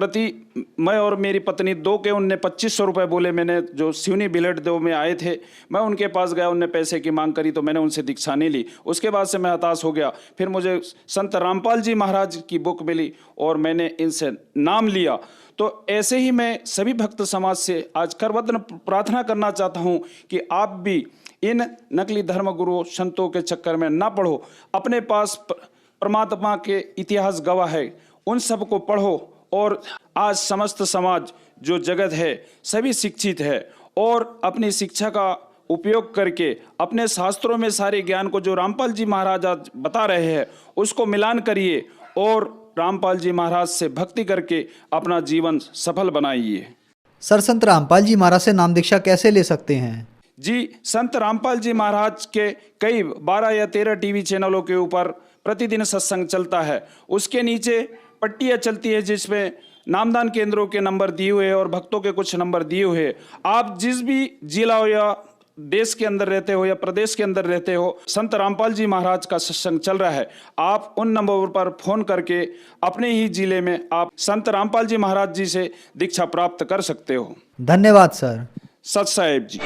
मैं और मेरी पत्नी दो के उनने 2500 रुपये बोले। मैंने जो सिवनी बिलट देव में आए थे, मैं उनके पास गया, उनने पैसे की मांग करी तो मैंने उनसे दीक्षा नहीं ली। उसके बाद से मैं हताश हो गया। फिर मुझे संत रामपाल जी महाराज की बुक मिली और मैंने इनसे नाम लिया। तो ऐसे ही मैं सभी भक्त समाज से आज करबद्ध प्रार्थना करना चाहता हूँ कि आप भी इन नकली धर्म गुरुओं संतों के चक्कर में ना पढ़ो। अपने पास परमात्मा के इतिहास गवाह है, उन सबको पढ़ो। और आज समस्त समाज जो जगत है सभी शिक्षित है और अपनी शिक्षा का उपयोग करके अपने शास्त्रों में सारे ज्ञान को जो रामपाल जी महाराज आज बता रहे हैं उसको मिलान करिए और रामपाल जी महाराज से भक्ति करके अपना जीवन सफल बनाइए। सर, संत रामपाल जी महाराज से नाम दीक्षा कैसे ले सकते हैं? जी, संत रामपाल जी महाराज के कई 12 या 13 टीवी चैनलों के ऊपर प्रतिदिन सत्संग चलता है। उसके नीचे पट्टियाँ चलती है जिसमें नामदान केंद्रों के नंबर दिए हुए हैं और भक्तों के कुछ नंबर दिए हुए हैं। आप जिस भी जिला या देश के अंदर रहते हो या प्रदेश के अंदर रहते हो, संत रामपाल जी महाराज का सत्संग चल रहा है, आप उन नंबर पर फोन करके अपने ही जिले में आप संत रामपाल जी महाराज जी से दीक्षा प्राप्त कर सकते हो। धन्यवाद सर। सत साहेब जी।